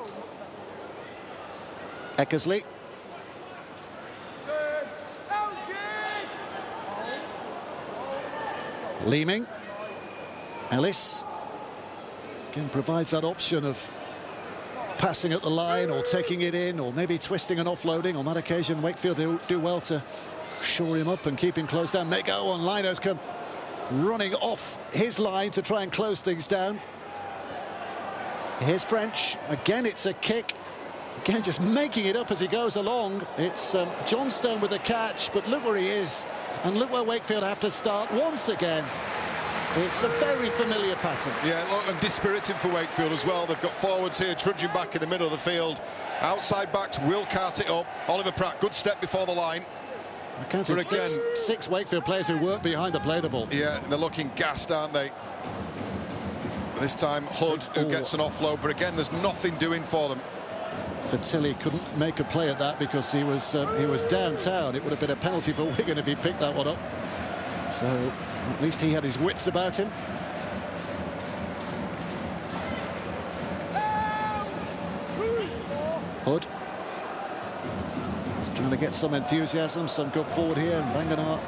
Eckersley. Leeming. Ellis again provides that option of passing at the line or taking it in, or maybe twisting and offloading. On that occasion, Wakefield do well to shore him up and keep him closed down. Mago on Lino's come running off his line to try and close things down. Here's French. Again, it's a kick. Again, just making it up as he goes along. It's Johnstone with the catch, but look where he is. And look where Wakefield have to start once again. It's a very familiar pattern. Yeah, look, and dispirited for Wakefield as well. They've got forwards here trudging back in the middle of the field. Outside backs will cart it up. Oliver Pratt, good step before the line. I counted six Wakefield players who weren't behind the play the ball. Yeah, they're looking gassed, aren't they? This time Hood, who gets an offload, but again, there's nothing doing for them. Fatilli couldn't make a play at that because he was downtown. It would have been a penalty for Wigan if he picked that one up. So at least he had his wits about him. Hood trying to get some enthusiasm, some good forward here, and Wangenaar.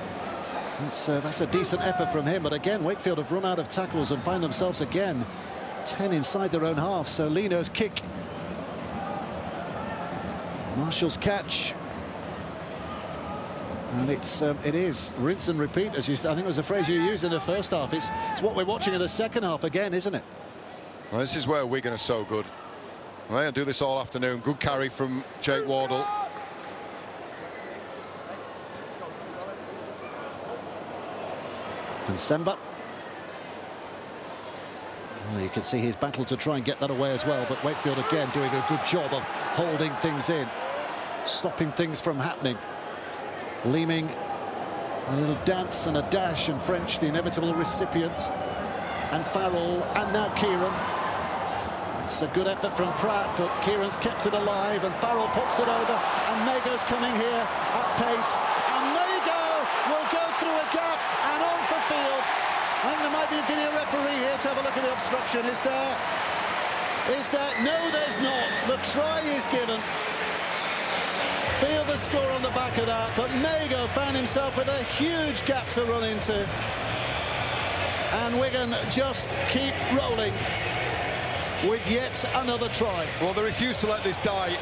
That's a decent effort from him, but again Wakefield have run out of tackles and find themselves again 10 inside their own half. So Lino's kick, Marshall's catch, and it is rinse and repeat, as I think it was a phrase you used in the first half. It's what we're watching in the second half again, isn't it? Well, this is where Wigan are so good. Well, they'll do this all afternoon. Good carry from Jake Wardle. And Semba. Well, you can see his battle to try and get that away as well, but Wakefield again doing a good job of holding things in, stopping things from happening. Leeming, a little dance and a dash, and French, the inevitable recipient. And Farrell, and now Kieran. It's a good effort from Pratt, but Kieran's kept it alive, and Farrell pops it over, and Mago's coming here at pace, and Mago will go through a gap and on for field. I think there might be a video referee here to have a look at the obstruction. Is there? Is there? No, there's not. The try is given. Feel the score on the back of that, but Mago found himself with a huge gap to run into. And Wigan just keep rolling with yet another try. Well, they refuse to let this die.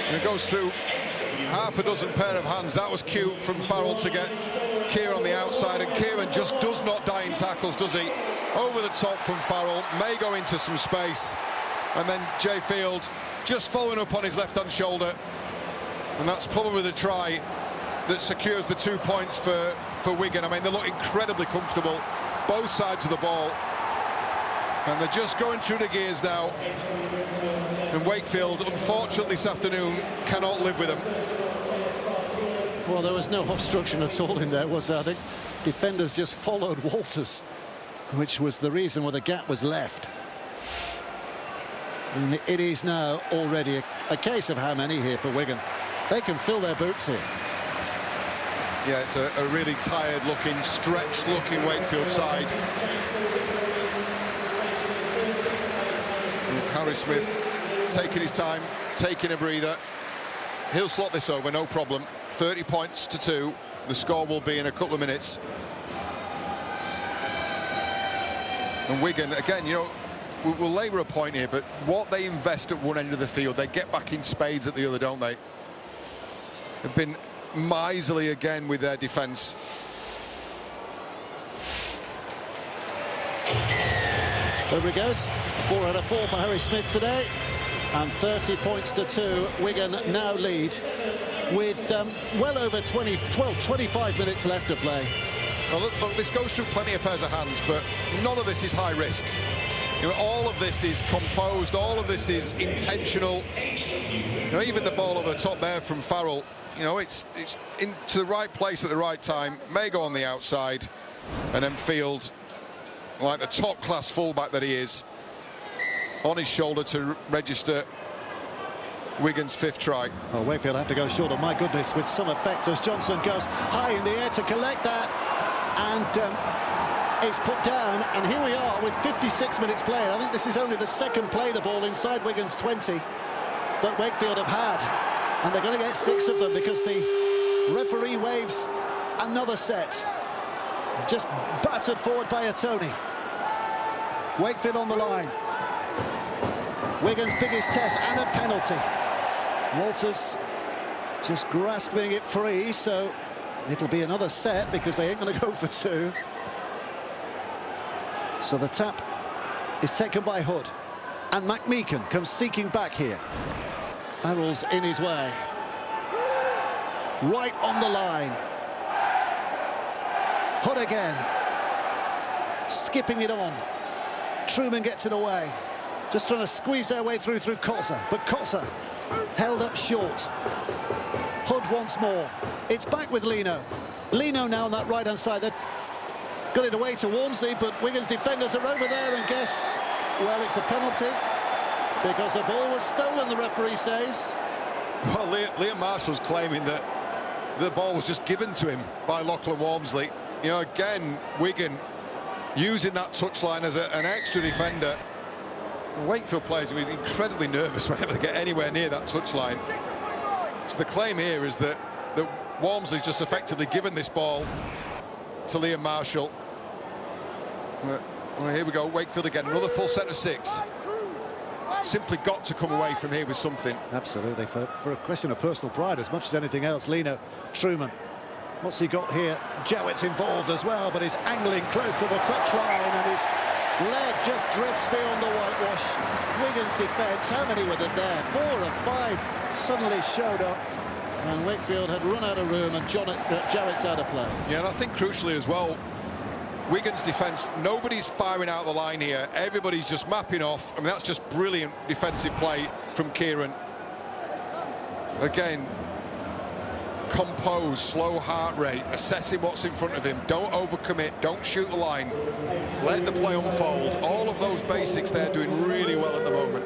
And it goes through half a dozen pair of hands. That was cute from Farrell to get Kieran on the outside, and Kieran just does not die in tackles, does he? Over the top from Farrell, may go into some space, and then Jay Field just following up on his left-hand shoulder, and that's probably the try that secures the 2 points for Wigan. I mean, they look incredibly comfortable, both sides of the ball, and they're just going through the gears now. And Wakefield, unfortunately, this afternoon, cannot live with them. Well, there was no obstruction at all in there, was there? I think defenders just followed Walters, which was the reason why the gap was left. And it is now already a case of how many here for Wigan. They can fill their boots here. Yeah, it's a really tired-looking, stretched-looking Wakefield side. Harry Smith taking his time, taking a breather. He'll slot this over, no problem. 30 points to 2. The score will be in a couple of minutes. And Wigan, again, you know, we'll labour a point here, but what they invest at one end of the field, they get back in spades at the other, don't they? They've been miserly again with their defence. Over he goes. 4 out of 4 for Harry Smith today, and 30 points to 2. Wigan now lead with well over 25 minutes left to play. Well, look, this goes through plenty of pairs of hands, but none of this is high risk. You know, all of this is composed, all of this is intentional. You know, even the ball over the top there from Farrell, you know, it's into the right place at the right time. May go on the outside, and then Field, like the top-class fullback that he is, on his shoulder to register Wigan's 5th try. Well, Wakefield have to go short, my goodness, with some effect as Johnson goes high in the air to collect that, and it's put down, and here we are with 56 minutes played. I think this is only the second play the ball inside Wigan's 20 that Wakefield have had, and they're going to get 6 of them because the referee waves another set. Just battered forward by Atoni. Wakefield on the line. Wigan's biggest test, and a penalty. Walters just grasping it free, so it'll be another set because they ain't going to go for 2. So the tap is taken by Hood, and McMeekan comes seeking back here. Farrell's in his way. Right on the line. Hood again. Skipping it on. Truman gets it away. Just trying to squeeze their way through Koza, but Koza held up short. Hood once more. It's back with Lino. Lino now on that right-hand side. got it away to Walmsley, but Wigan's defenders are over there and guess, well, it's a penalty because the ball was stolen, the referee says. Well, Liam Marshall's claiming that the ball was just given to him by Lachlan Walmsley. You know, again, Wigan using that touchline as an extra defender. Wakefield players are incredibly nervous whenever they get anywhere near that touchline. So the claim here is that Walmsley's just effectively given this ball to Liam Marshall. Well, here we go, Wakefield again, another full set of 6. Simply got to come away from here with something. Absolutely, for a question of personal pride as much as anything else. Lino Truman, what's he got here? Jowett's involved as well, but he's angling close to the touchline and his leg just drifts beyond the whitewash. Wigan's defence, how many were there? 4 or 5 suddenly showed up, and Wakefield had run out of room, and Jowett's out of play. Yeah, and I think crucially as well, Wigan's defence, nobody's firing out the line here. Everybody's just mapping off. I mean, that's just brilliant defensive play from Kieran. Again, composed, slow heart rate, assessing what's in front of him. Don't overcommit, don't shoot the line. Let the play unfold. All of those basics they're doing really well at the moment.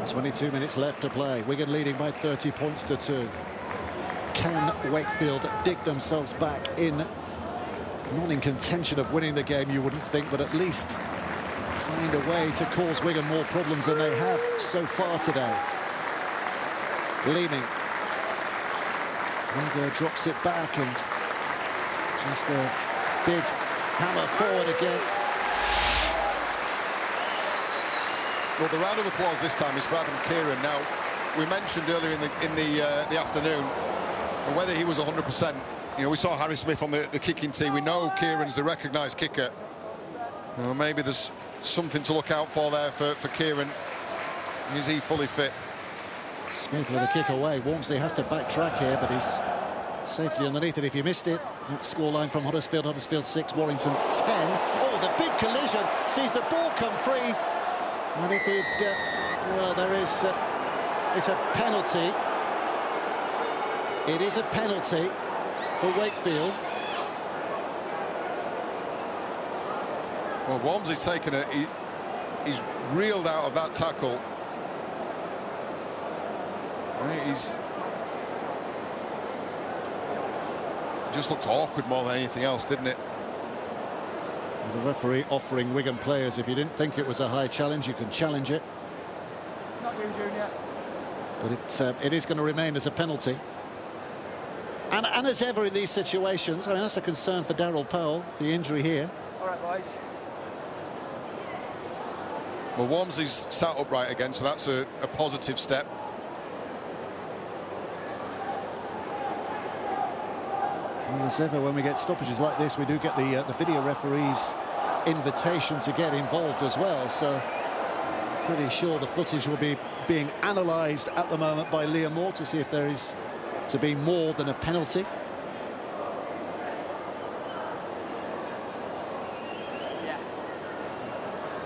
22 minutes left to play. Wigan leading by 30 points to 2. Can Wakefield dig themselves back in? Not in contention of winning the game, you wouldn't think, but at least find a way to cause Wigan more problems than they have so far today. Leeming. Wigan drops it back and just a big hammer forward again. Well, the round of applause this time is for Adam Kieran. Now, we mentioned earlier in the afternoon whether he was 100%. You know, we saw Harry Smith on the kicking tee. We know Kieran's the recognised kicker. Maybe there's something to look out for there for Kieran. Is he fully fit? Smith with a kick away. Walmsley has to backtrack here, but he's safely underneath it. If you missed it, scoreline from Huddersfield 6, Warrington 10. Oh, the big collision sees the ball come free. And if it, well, there is, it's a penalty. It is a penalty for Wakefield. Well, Walmsley's taken he's reeled out of that tackle. He's just looked awkward more than anything else, didn't it? The referee offering Wigan players, if you didn't think it was a high challenge, you can challenge it. It's not doing junior. But it is going to remain as a penalty. And as ever in these situations, I mean, that's a concern for Darryl Powell, the injury here. All right, boys. Well, Walmsley's sat upright again, so that's a positive step. And as ever, when we get stoppages like this, we do get the video referee's invitation to get involved as well. So, pretty sure the footage will be being analysed at the moment by Liam Moore to see if there is to be more than a penalty. Yeah.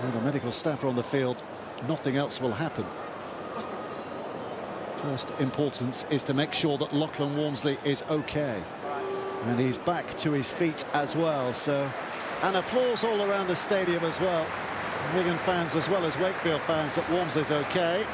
Well, the medical staff are on the field. Nothing else will happen. First importance is to make sure that Lachlan Walmsley is okay. And he's back to his feet as well, so... And applause all around the stadium as well. Wigan fans as well as Wakefield fans that Walmsley's okay.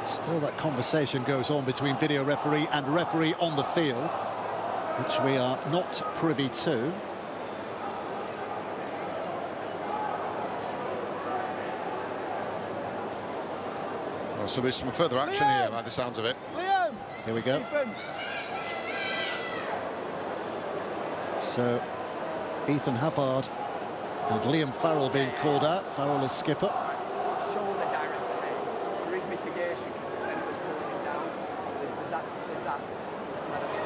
Still that conversation goes on between video referee and referee on the field, which we are not privy to. So there's some further action here by the sounds of it. Liam! Here we go. Ethan. So Ethan Havard and Liam Farrell being called out. Farrell as skipper. Shoulder direct to head. There is mitigation because the centre was pulling him down. So there's that. That's not a bit.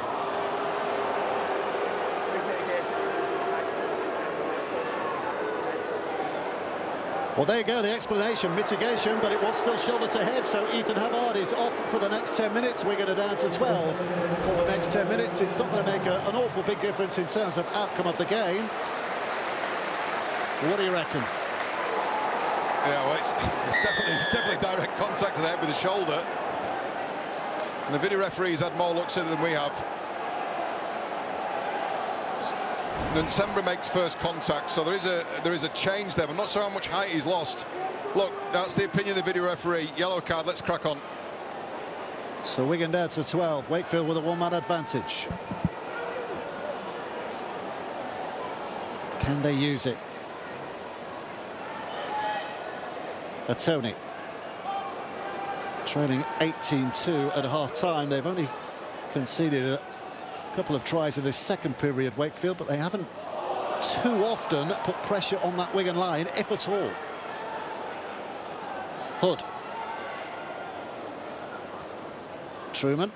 There is mitigation because the centre is still shoulder direct to head. So it's a similar. Well, there you go, the explanation, mitigation, but it was still shoulder to head, so Ethan Havard is off for the next 10 minutes. We're going to down to 12 for the next 10 minutes. It's not going to make an awful big difference in terms of outcome of the game. What do you reckon? Yeah, well, it's definitely direct contact to the head with the shoulder. And the video referee's had more looks at it than we have. Nsembra makes first contact, so there is a change there. I'm not sure how much height he's lost. Look, that's the opinion of the video referee. Yellow card, let's crack on. So Wigan down to 12, Wakefield with a one-man advantage. Can they use it? Tony trailing 18-2 at half-time. They've only conceded a couple of tries in this second period, Wakefield, but they haven't too often put pressure on that Wigan line, if at all. Hood. Truman.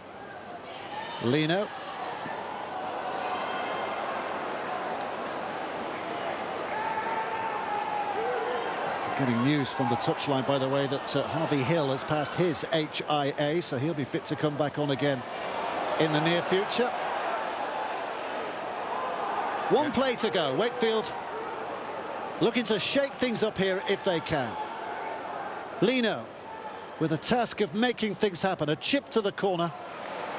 Lino. Getting news from the touchline, by the way, that Harvey Hill has passed his HIA, so he'll be fit to come back on again in the near future. One play to go. Wakefield looking to shake things up here if they can. Lino with a task of making things happen. A chip to the corner,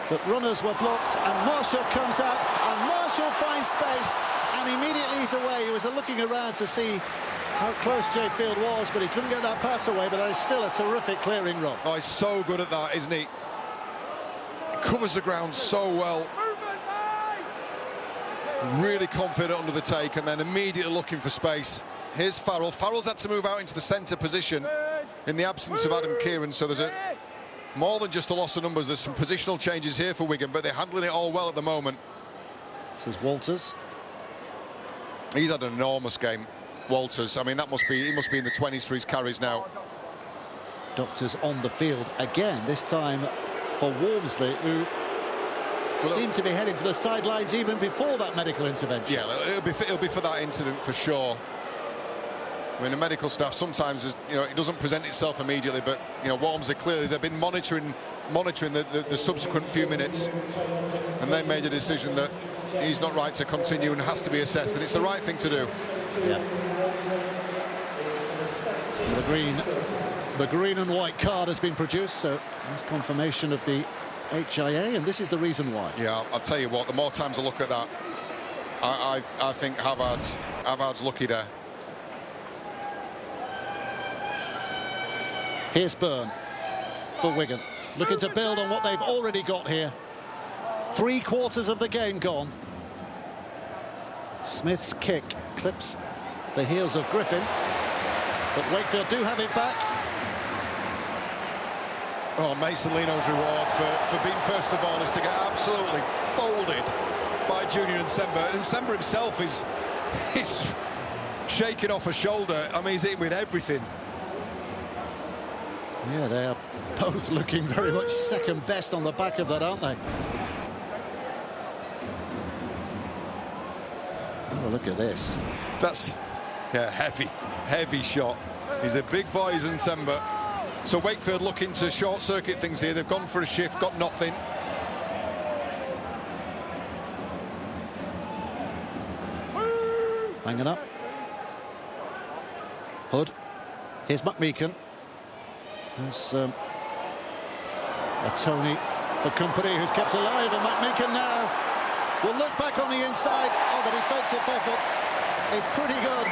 but runners were blocked, and Marshall comes out, and Marshall finds space, and immediately he's away. He was looking around to see how close Jay Field was, but he couldn't get that pass away. But that is still a terrific clearing run. Oh, he's so good at that, isn't he? He covers the ground so well. Really confident under the take, and then immediately looking for space. Here's Farrell. Farrell's had to move out into the centre position in the absence of Adam Kieran, so there's more than just a loss of numbers. There's some positional changes here for Wigan, but they're handling it all well at the moment. This is Walters. He's had an enormous game, Walters. I mean, he must be in the 20s for his carries now. Doctors on the field again, this time for Walmsley, who seemed to be heading for the sidelines even before that medical intervention. Yeah, it'll be for that incident for sure. I mean, the medical staff sometimes, it doesn't present itself immediately, but Walmsley clearly they've been monitoring the subsequent few minutes, and they made a decision that he's not right to continue and has to be assessed, and it's the right thing to do. Yeah. The green and white card has been produced, so there's confirmation of the HIA, and this is the reason why. Yeah, I'll tell you what, the more times I look at that, I think Havard's lucky there. Here's Byrne for Wigan, looking to build on what they've already got here. 3/4 of the game gone. Smith's kick clips the heels of Griffin, but Wakefield do have it back. Oh, Mason Lino's reward for being first to the ball is to get absolutely folded by Junior Nsembra. And Nsembra himself is shaking off a shoulder. I mean, he's hitting with everything. Yeah, they are both looking very much second best on the back of that, aren't they? Oh, look at this. That's, yeah, heavy shot. He's a big boy, he's Nsembra. So Wakefield looking to short-circuit things here. They've gone for a shift, got nothing. Hanging up. Hood. Here's McMeekan. There's a Tony for company, who's kept alive, and McMeekan now will look back on the inside. Oh, the defensive effort is pretty good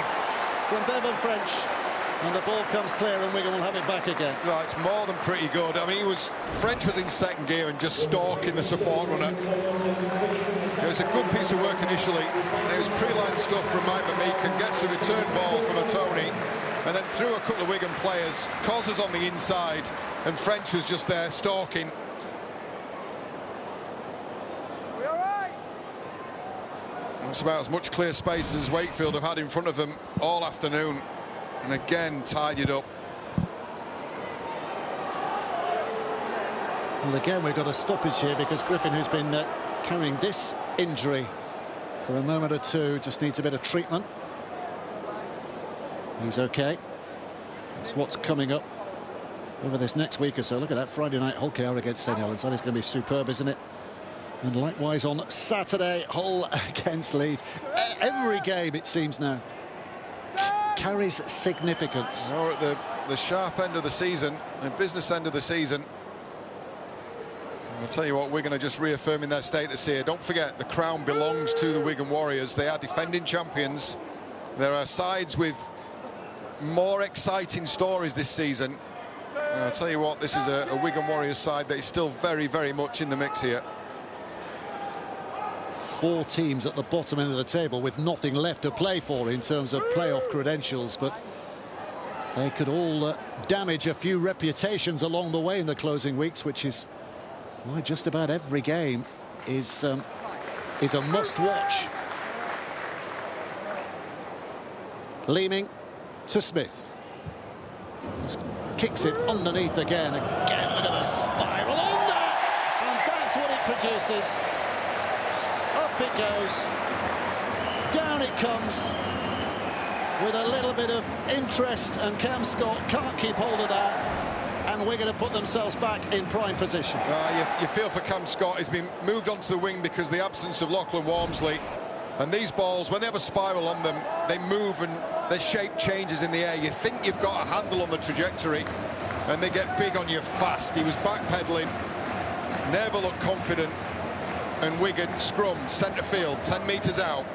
from Bevan French, and the ball comes clear, and Wigan will have it back again. No, it's more than pretty good. I mean, French was in second gear and just stalking the support runner. It was a good piece of work initially. There was pre-line stuff from Mike McMeekan, gets the return ball from a Tony, and then through a couple of Wigan players, causes on the inside, and French was just there stalking. That's about as much clear space as Wakefield have had in front of them all afternoon, and again tidied up. Well, again, we've got a stoppage here because Griffin, who's been carrying this injury for a moment or two, just needs a bit of treatment. He's okay. That's what's coming up over this next week or so. Look at that Friday night Hull KR against St Helens. That is going to be superb, isn't it? And likewise on Saturday, Hull against Leeds. Every game, it seems now, carries significance. We're at the sharp end of the season, the business end of the season. I'll tell you what, Wigan are just reaffirming their status here. Don't forget, the crown belongs to the Wigan Warriors. They are defending champions. There are sides with more exciting stories this season. And I'll tell you what, this is a Wigan Warriors side that is still very, very much in the mix here. 4 teams at the bottom end of the table with nothing left to play for in terms of playoff credentials, but they could all damage a few reputations along the way in the closing weeks, which is why just about every game is a must-watch. Leeming to Smith. Just kicks it underneath again. Again, look at the spiral on that! And that's what it produces. Up it goes. Down it comes. With a little bit of interest, and Cam Scott can't keep hold of that. And we're going to put themselves back in prime position. You feel for Cam Scott. He's been moved onto the wing because of the absence of Lachlan Walmsley. And these balls, when they have a spiral on them, they move and their shape changes in the air. You think you've got a handle on the trajectory, and they get big on you fast. He was backpedaling, never looked confident. And Wigan scrum, centre field, 10 metres out.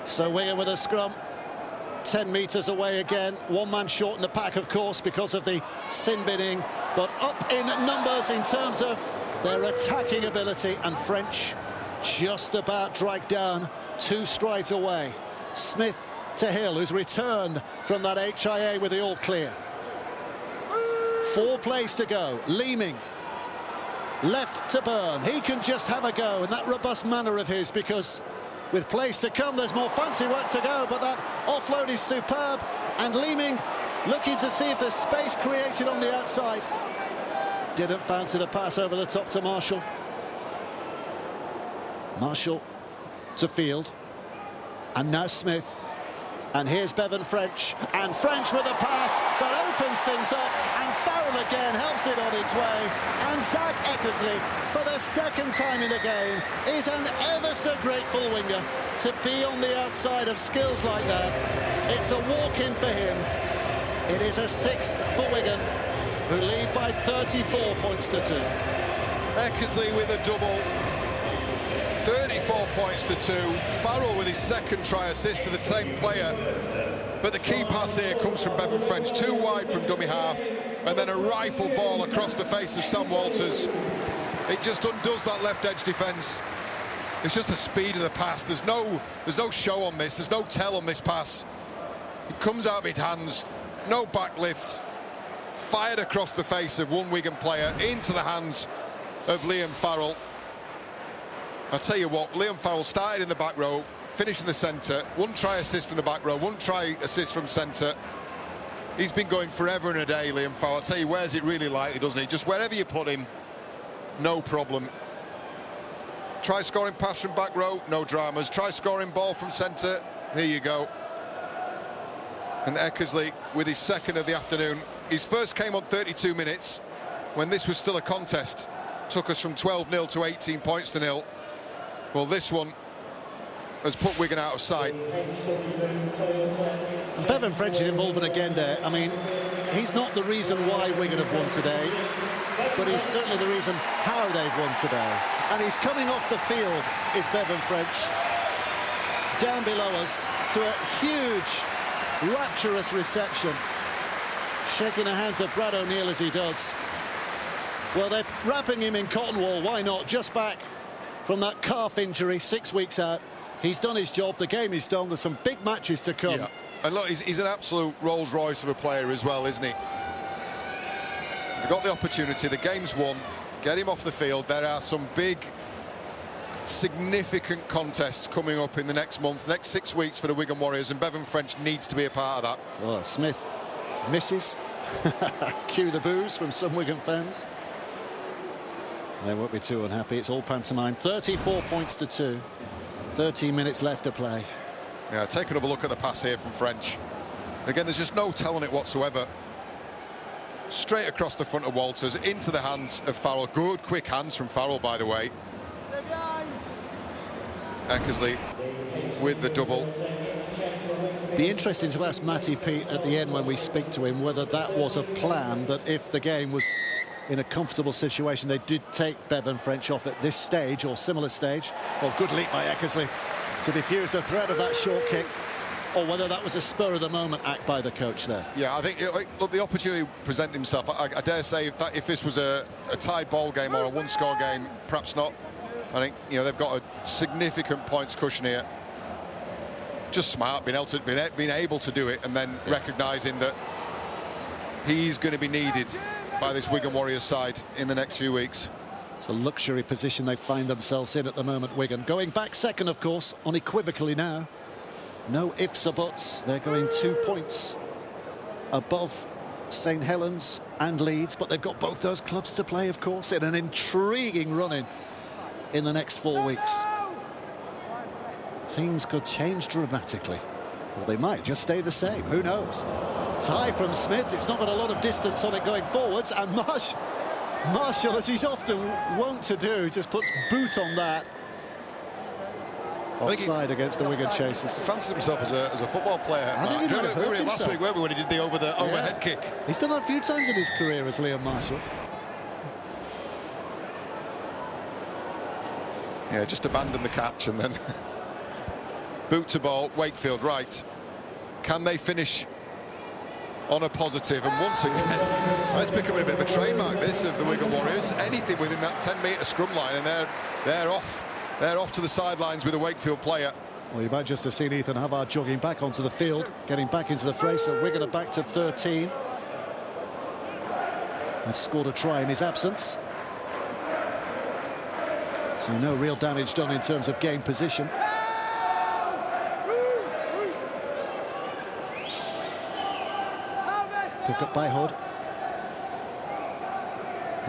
So Wigan with a scrum, 10 metres away again. One man short in the pack, of course, because of the sin binning, but up in numbers in terms of their attacking ability, and French just about dragged down 2 strides away. Smith to Hill, who's returned from that HIA with the all clear. 4 plays to go. Leeming left to Byrne. He can just have a go in that robust manner of his, because with plays to come there's more fancy work to go, but that offload is superb, and Leeming looking to see if there's space created on the outside. Didn't fancy the pass over the top to Marshall. Marshall to Field, and now Smith, and here's Bevan French, and French with a pass that opens things up, and Farrell again helps it on its way, and Zach Eckersley, for the 2nd time in the game, is an ever so grateful winger to be on the outside of skills like that. It's a walk-in for him. It is a 6th for Wigan, who lead by 34 points to 2. Eckersley with a double, 34 points to 2. Farrell with his 2nd try assist to the same player. But the key pass here comes from Bevan French, 2 wide from dummy half, and then a rifle ball across the face of Sam Walters. It just undoes that left edge defence. It's just the speed of the pass. There's no show on this. There's no tell on this pass. It comes out of his hands, no backlift, fired across the face of one Wigan player into the hands of Liam Farrell. I'll tell you what, Liam Farrell started in the back row, finished in the centre. 1 try assist from the back row, 1 try assist from centre. He's been going forever and a day, Liam Farrell. I'll tell you, wears it really lightly, doesn't he? Just wherever you put him, no problem. Try scoring pass from back row, no dramas. Try scoring ball from centre, here you go. And Eckersley with his 2nd of the afternoon. His first came on 32 minutes, when this was still a contest. Took us from 12-0 to 18 points to 0. Well, this one has put Wigan out of sight. Bevan French's involvement again there. I mean, he's not the reason why Wigan have won today, but he's certainly the reason how they've won today. And he's coming off the field, is Bevan French, down below us, to a huge, rapturous reception, shaking the hands of Brad O'Neill as he does. Well, they're wrapping him in cotton wool, why not? Just back from that calf injury, 6 weeks out. He's done his job, the game is done, there's some big matches to come. Yeah. And look, he's an absolute Rolls Royce of a player as well, isn't he? They got the opportunity, the game's won, get him off the field. There are some big, significant contests coming up in the next month, next 6 weeks for the Wigan Warriors, and Bevan French needs to be a part of that. Well, Smith misses. Cue the boos from some Wigan fans. They won't be too unhappy. It's all pantomime. 34 points to 2. 13 minutes left to play. Yeah, take another look at the pass here from French. Again, there's just no telling it whatsoever. Straight across the front of Walters, into the hands of Farrell. Good, quick hands from Farrell, by the way. Eckersley with the double. Be interesting to ask Matty Pete at the end when we speak to him whether that was a plan, that if the game was in a comfortable situation they did take Bevan French off at this stage or similar stage. Well, good leap by Eckersley to defuse the threat of that short kick, or whether that was a spur of the moment act by the coach there. Yeah, I think look, the opportunity presented himself. I dare say if this was a tied ball game or a one-score game, perhaps not. I think they've got a significant points cushion here. Just smart, being able to do it, and then recognising that he's going to be needed by this Wigan Warriors side in the next few weeks. It's a luxury position they find themselves in at the moment, Wigan. Going back second, of course, unequivocally now. No ifs or buts. They're going 2 points above St Helens and Leeds, but they've got both those clubs to play, of course, in an intriguing run-in in the next 4 weeks. Things could change dramatically. Well, they might just stay the same. Who knows? It's high from Smith. It's not got a lot of distance on it going forwards. And Marshall, as he's often wont to do, just puts boot on that. Offside against the Wigan chasers. He fancies himself as a football player. I think he might have hurt last himself. week, weren't we, when he did the overhead kick? He's done that a few times in his career as Liam Marshall. Yeah, just abandon the catch and then boot to ball. Wakefield, right. Can they finish on a positive? And once again, it's becoming a bit of a trademark, this, of the Wigan Warriors. Anything within that 10-metre scrum line, and they're off. They're off to the sidelines with a Wakefield player. Well, you might just have seen Ethan Havard jogging back onto the field, getting back into the fray. So Wigan are back to 13. They've scored a try in his absence. So no real damage done in terms of game position. Pick up by Hood.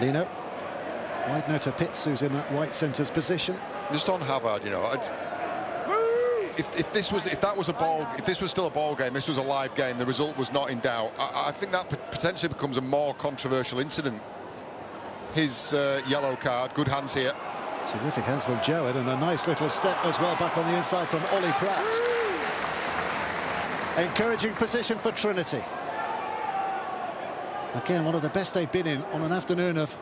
Lino. Wide now to Pitts, who's in that right centre's position. Just on Havard, if this was still a ball game, this was a live game, the result was not in doubt. I think that potentially becomes a more controversial incident. His yellow card, good hands here. Terrific hands from Jowett, and a nice little step as well back on the inside from Ollie Pratt. Encouraging position for Trinity. Again, one of the best they've been in on an afternoon of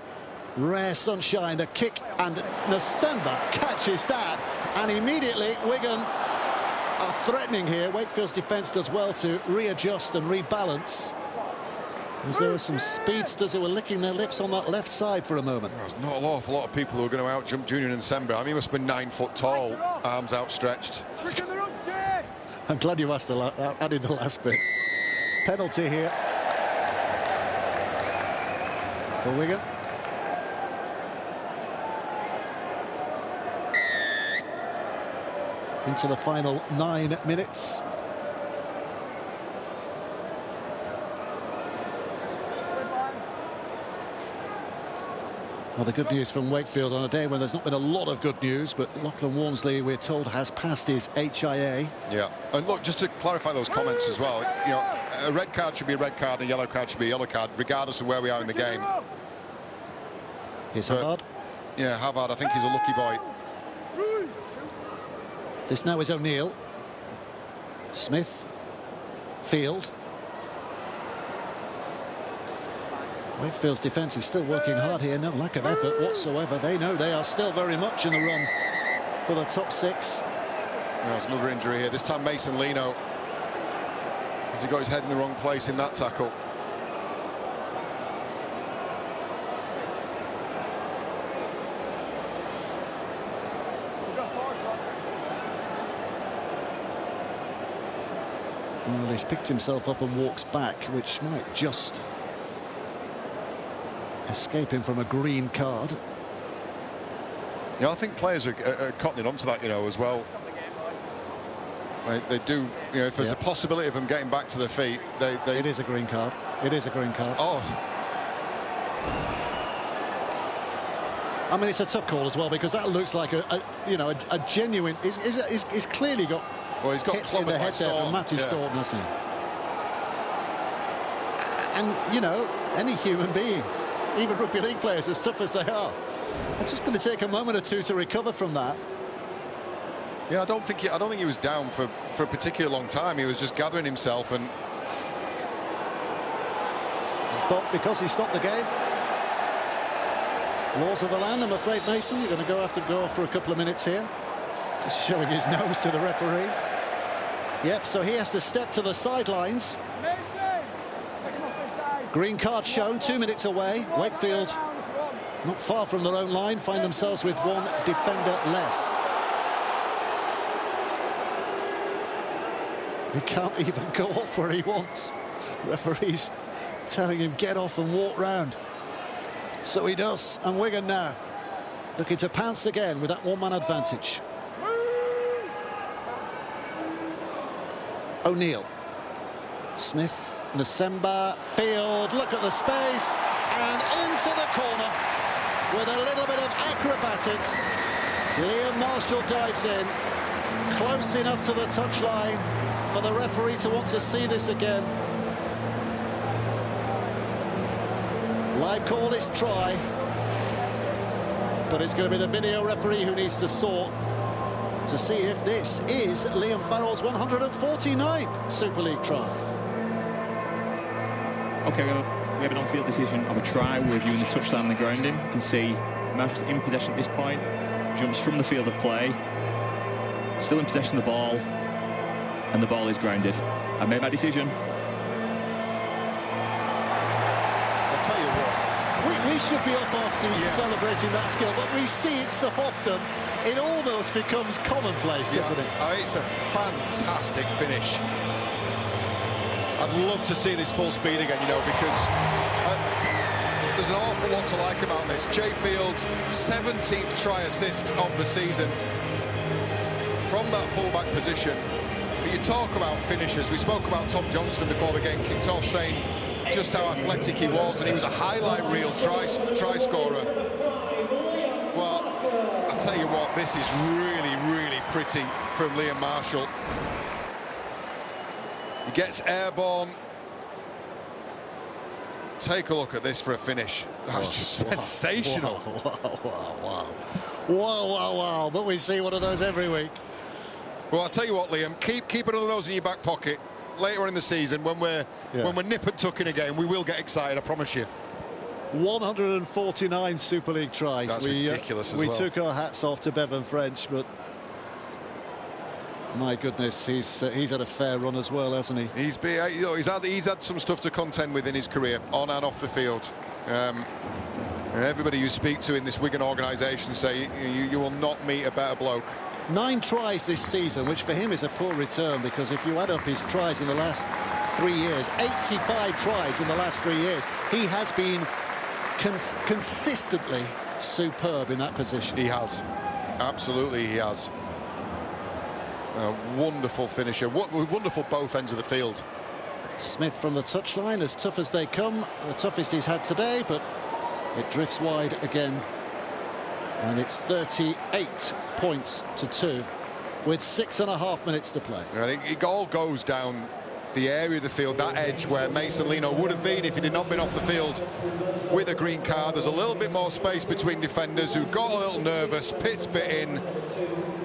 rare sunshine. A kick, and Nasemba catches that, and immediately Wigan are threatening here. Wakefield's defence does well to readjust and rebalance, as there were some speedsters who were licking their lips on that left side for a moment. There's not an awful lot of people who are going to out-jump Junior Nasemba. I mean, he must have been 9 foot tall, arms outstretched. I'm glad you added the last bit. Penalty here for Wigan. Into the final 9 minutes. Well, the good news from Wakefield on a day when there's not been a lot of good news, but Lachlan Walmsley, we're told, has passed his HIA. Yeah, and look, just to clarify those comments as well, a red card should be a red card and a yellow card should be a yellow card, regardless of where we are in the game. Here's Havard. Yeah, Havard, I think he's a lucky boy. This now is O'Neill. Smith. Field. Wakefield's defence is still working hard here. No lack of effort whatsoever. They know they are still very much in the run for the top 6. There's another injury here. This time Mason Lino. Has he got his head in the wrong place in that tackle? Well, he's picked himself up and walks back, which might just escape him from a green card. Yeah, I think players are cottoning onto that, as well. They do, if there's a possibility of them getting back to their feet, they... It is a green card. It is a green card. Oh. I mean, it's a tough call as well, because that looks like a genuine... He's clearly got... Well, he's got hit in the head there from Matty Storm, hasn't he? And, any human being, even rugby league players, as tough as they are just going to take a moment or two to recover from that. Yeah, I don't think he was down for a particular long time. He was just gathering himself, and But because he stopped the game, laws of the land, I'm afraid, Mason, you're going to go off for a couple of minutes here. Just showing his nose to the referee. Yep, so he has to step to the sidelines. Green card shown, 2 minutes away. Wakefield, not far from their own line, find themselves with one defender less. He can't even go off where he wants. Referee's telling him get off and walk round. So he does, and Wigan now looking to pounce again with that one-man advantage. O'Neill, Smith, Nasemba, Field, look at the space, and into the corner with a little bit of acrobatics. Liam Marshall dives in, close enough to the touchline for the referee to want to see this again. Live call is try, but it's going to be the video referee who needs to sort to see if this is Liam Farrell's 149th Super League try. Okay, we have an on-field decision of a try. We're reviewing the touchdown and the grounding. You can see Marshall's in possession at this point, jumps from the field of play, still in possession of the ball, and the ball is grounded. I've made my decision. I'll tell you what. We should be off our seats celebrating that skill, but we see it so often, it almost becomes commonplace, doesn't it? It's a fantastic finish. I'd love to see this full speed again, you know, because there's an awful lot to like about this. Jay Field's 17th try assist of the season from that fullback position. But you talk about finishers. We spoke about Tom Johnston before the game kicked off, saying just how athletic he was, and he was a highlight reel try scorer. Well, I tell you what, this is really, really pretty from Liam Marshall. He gets airborne. Take a look at this for a finish. That's just sensational. Wow. But we see one of those every week. Well, I'll tell you what, Liam, keep another of those in your back pocket. Later in the season, when we're nip and tucking again, we will get excited, I promise you. 149 Super League tries. That's ridiculous as well. We took our hats off to Bevan French, but my goodness, he's had a fair run as well, hasn't he? He's had some stuff to contend with in his career, on and off the field. And everybody you speak to in this Wigan organisation say you will not meet a better bloke. 9 tries this season, which for him is a poor return, because if you add up his tries in the last 3 years, 85 tries in the last 3 years, he has been consistently superb in that position. He has, absolutely he has. A wonderful finisher, wonderful both ends of the field. Smith from the touchline, as tough as they come, the toughest he's had today, but it drifts wide again. And it's 38 points to 2 with 6.5 minutes to play. And it all goes down the area of the field, that edge where Mason Lino would have been if he did not been off the field with a green card. There's a little bit more space between defenders who got a little nervous. Pitts bit in.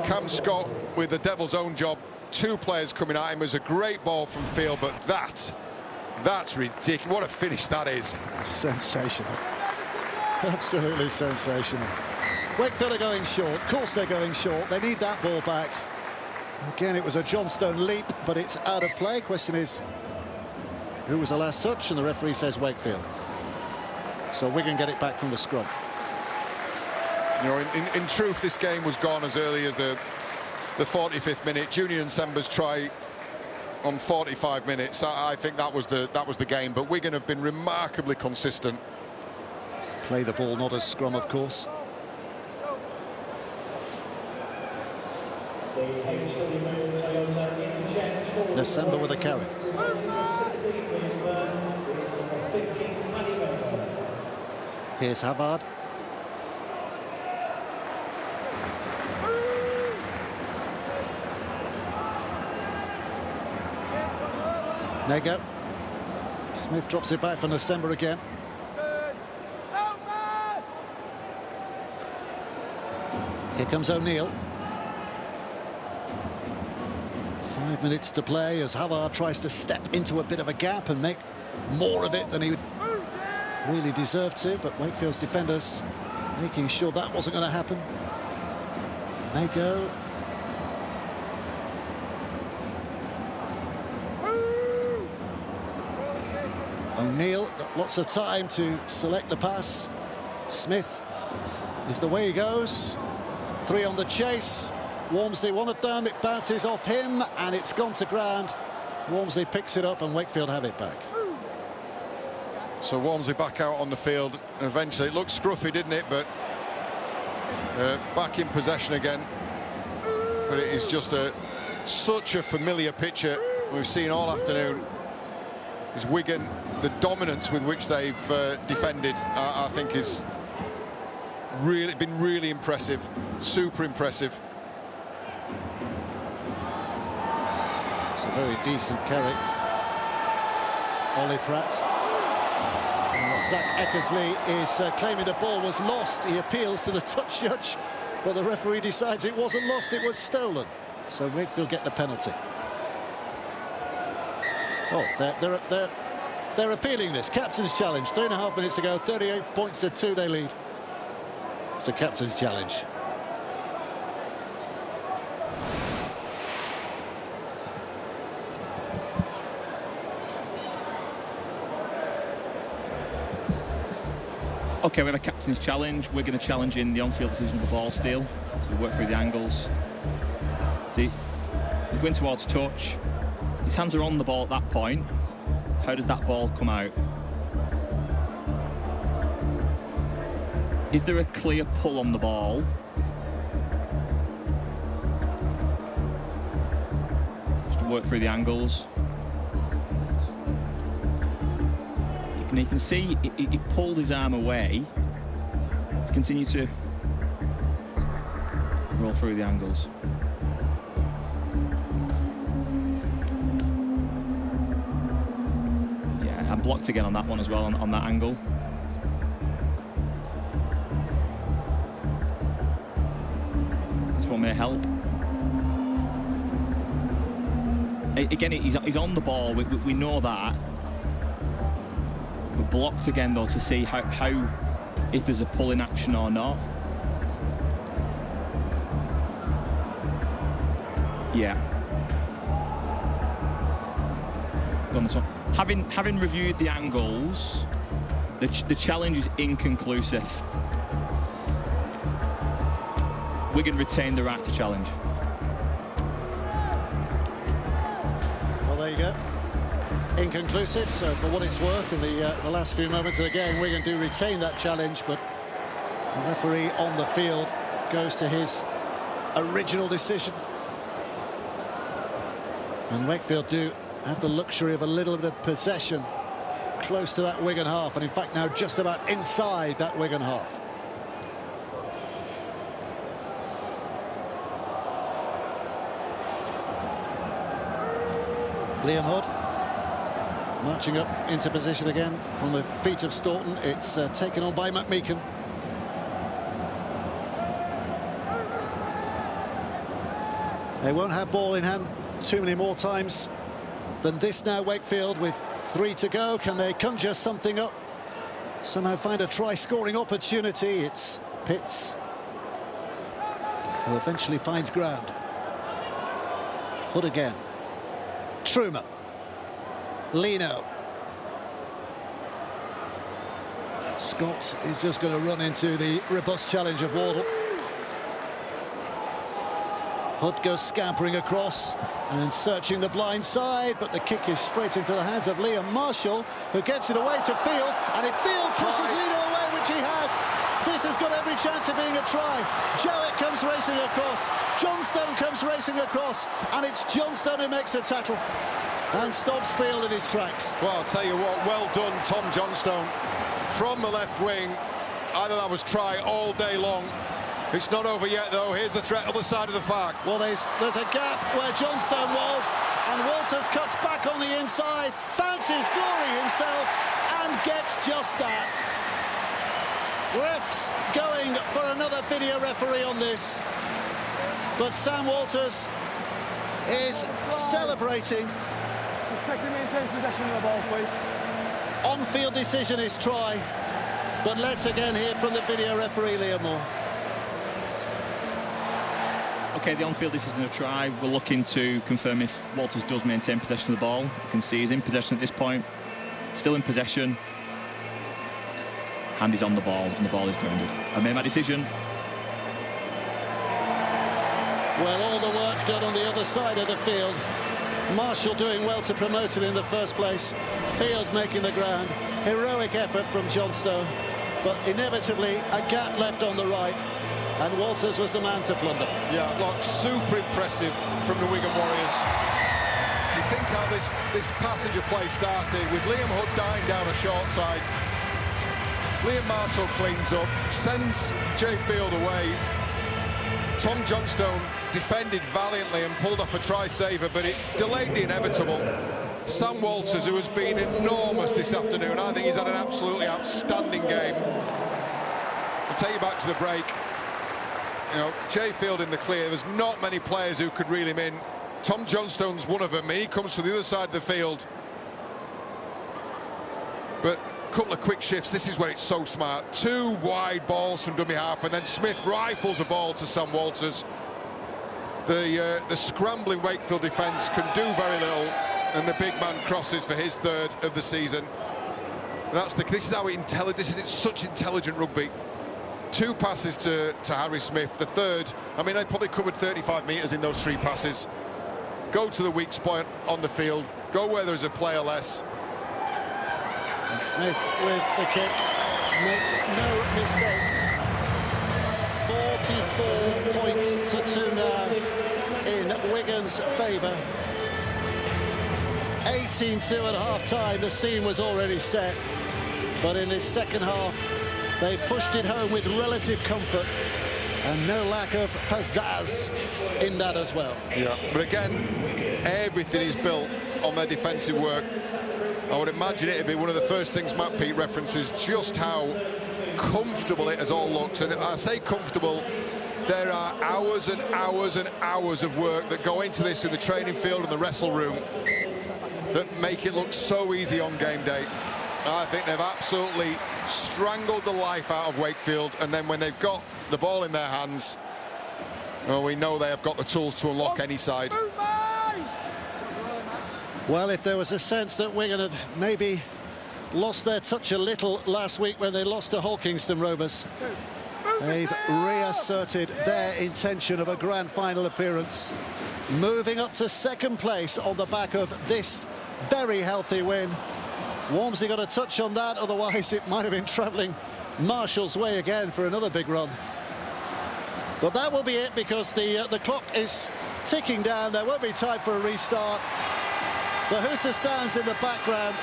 Cam Scott with the devil's own job. 2 players coming at him. It was a great ball from field, but that's ridiculous. What a finish that is. Sensational. Absolutely sensational. Wakefield are going short. Of course they're going short. They need that ball back. Again, it was a Johnstone leap, but it's out of play. Question is, who was the last touch? And the referee says Wakefield. So Wigan get it back from the scrum. You know, in truth, this game was gone as early as the 45th minute. Junior Nsemba's try on 45 minutes. I think that was the game. But Wigan have been remarkably consistent. Play the ball, not as scrum, of course. Nasemba with a carry. Here's Havard. Nego. Smith drops it back for Nasemba again. Here comes O'Neill. 5 minutes to play as Havard tries to step into a bit of a gap and make more of it than he would really deserve to, but Wakefield's defenders making sure that wasn't going to happen. May go. O'Neill got lots of time to select the pass. Smith is the way he goes. 3 on the chase. Walmsley, one of them, it bounces off him and it's gone to ground. Walmsley picks it up and Wakefield have it back. So Walmsley back out on the field. Eventually, it looked scruffy, didn't it? But back in possession again. But it is just such a familiar picture we've seen all afternoon. Is Wigan, the dominance with which they've defended, I think, is really been really impressive, super impressive. It's a very decent carry. Ollie Pratt. And Zach Eckersley is claiming the ball was lost. He appeals to the touch judge, but the referee decides it wasn't lost, it was stolen. So Wakefield get the penalty. Oh, they're appealing this. Captain's challenge. 3.5 minutes to go. 38 points to 2 they lead. It's a captain's challenge. OK, we have a captain's challenge. We're going to challenge in the on-field decision of the ball steal. So work through the angles. See, he's going towards touch. His hands are on the ball at that point. How does that ball come out? Is there a clear pull on the ball? Just to work through the angles. And you can see he pulled his arm away. Continue to roll through the angles. Yeah, and blocked again on that one as well, on that angle. This one may help. Again, he's on the ball. We know that. But blocked again though, to see how if there's a pull in action or not. Yeah. On this one. Having reviewed the angles, the challenge is inconclusive. Wigan retain the right to challenge. Well, there you go. Inconclusive, so for what it's worth, in the last few moments of the game, Wigan do retain that challenge, but the referee on the field goes to his original decision. And Wakefield do have the luxury of a little bit of possession close to that Wigan half, and in fact now just about inside that Wigan half. Liam Hood marching up into position again from the feet of Staunton. It's taken on by McMeekan. They won't have ball in hand too many more times than this now, Wakefield, with 3 to go. Can they conjure something up? Somehow find a try-scoring opportunity? It's Pitts who eventually finds ground. Hood again. Truman. Lino. Scott is just going to run into the robust challenge of Wardle. Hood goes scampering across and searching the blind side, but the kick is straight into the hands of Liam Marshall, who gets it away to Field, and if Field pushes Lino away, which he has, this has got every chance of being a try. Jowett comes racing across, Johnstone comes racing across, and it's Johnstone who makes the tackle and stops Field in his tracks. Well, I'll tell you what, well done, Tom Johnstone. From the left wing, either that was try all day long. It's not over yet, though. Here's the threat, other side of the park. Well, there's a gap where Johnstone was, and Walters cuts back on the inside, fancies glory himself, and gets just that. Refs going for another video referee on this, but Sam Walters is celebrating. Just check he maintains possession of the ball, please. On-field decision is try, but let's again hear from the video referee, Liam Moore. Okay, the on-field decision is a try. We're looking to confirm if Walters does maintain possession of the ball. You can see he's in possession at this point, still in possession. Hand is on the ball, and the ball is grounded. I made my decision. Well, all the work done on the other side of the field. Marshall doing well to promote it in the first place. Field making the ground. Heroic effort from Johnstone, but inevitably a gap left on the right, and Walters was the man to plunder. Yeah, look, super impressive from the Wigan Warriors. You think how this passage of play started with Liam Hood dying down a short side. Liam Marshall cleans up, sends Jay Field away. Tom Johnstone defended valiantly and pulled off a try-saver, but it delayed the inevitable. Sam Walters, who has been enormous this afternoon, I think he's had an absolutely outstanding game. I'll take you back to the break. You know, Jay Field in the clear. There's not many players who could reel him in. Tom Johnstone's one of them. He comes to the other side of the field. But a couple of quick shifts. This is where it's so smart. 2 wide balls from dummy half, and then Smith rifles a ball to Sam Walters. The scrambling Wakefield defence can do very little, and the big man crosses for his 3rd of the season. And this is how this is such intelligent rugby. 2 passes to Harry Smith. The 3rd, I mean, they probably covered 35 metres in those 3 passes. Go to the weak spot on the field. Go where there's a player less. And Smith with the kick makes no mistake. 44 points to 2 now in Wigan's favour. 18-2 at half-time. The scene was already set, but in this second half, they pushed it home with relative comfort and no lack of pizzazz in that as well. Yeah, but again, everything is built on their defensive work. I would imagine it'd be one of the first things Matt Pete references, just how comfortable it has all looked. And I say comfortable, there are hours and hours and hours of work that go into this in the training field and the wrestle room that make it look so easy on game day. I think they've absolutely strangled the life out of Wakefield, and then when they've got the ball in their hands, well, we know they have got the tools to unlock any side. Well, if there was a sense that Wigan had maybe lost their touch a little last week when they lost to Hull Kingston Rovers, they've reasserted their intention of a grand final appearance, moving up to 2nd place on the back of this very healthy win. Walmsley got a touch on that, otherwise it might have been travelling Marshall's way again for another big run. But that will be it, because the clock is ticking down. There won't be time for a restart. The hooter sounds in the background,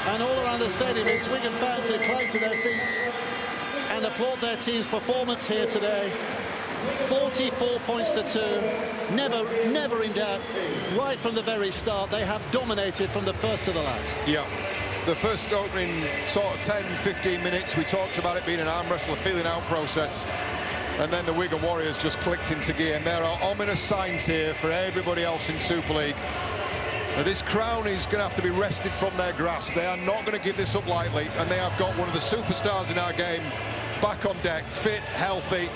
and all around the stadium it's Wigan fans who climb to their feet and applaud their team's performance here today. 44 points to 2, never in doubt. Right from the very start, they have dominated from the first to the last. Yeah, the first opening sort of 10-15 minutes, we talked about it being an arm wrestle, a feeling out process, and then the Wigan Warriors just clicked into gear, and there are ominous signs here for everybody else in Super League. Now, this crown is going to have to be wrested from their grasp. They are not going to give this up lightly, and they have got one of the superstars in our game back on deck, fit, healthy,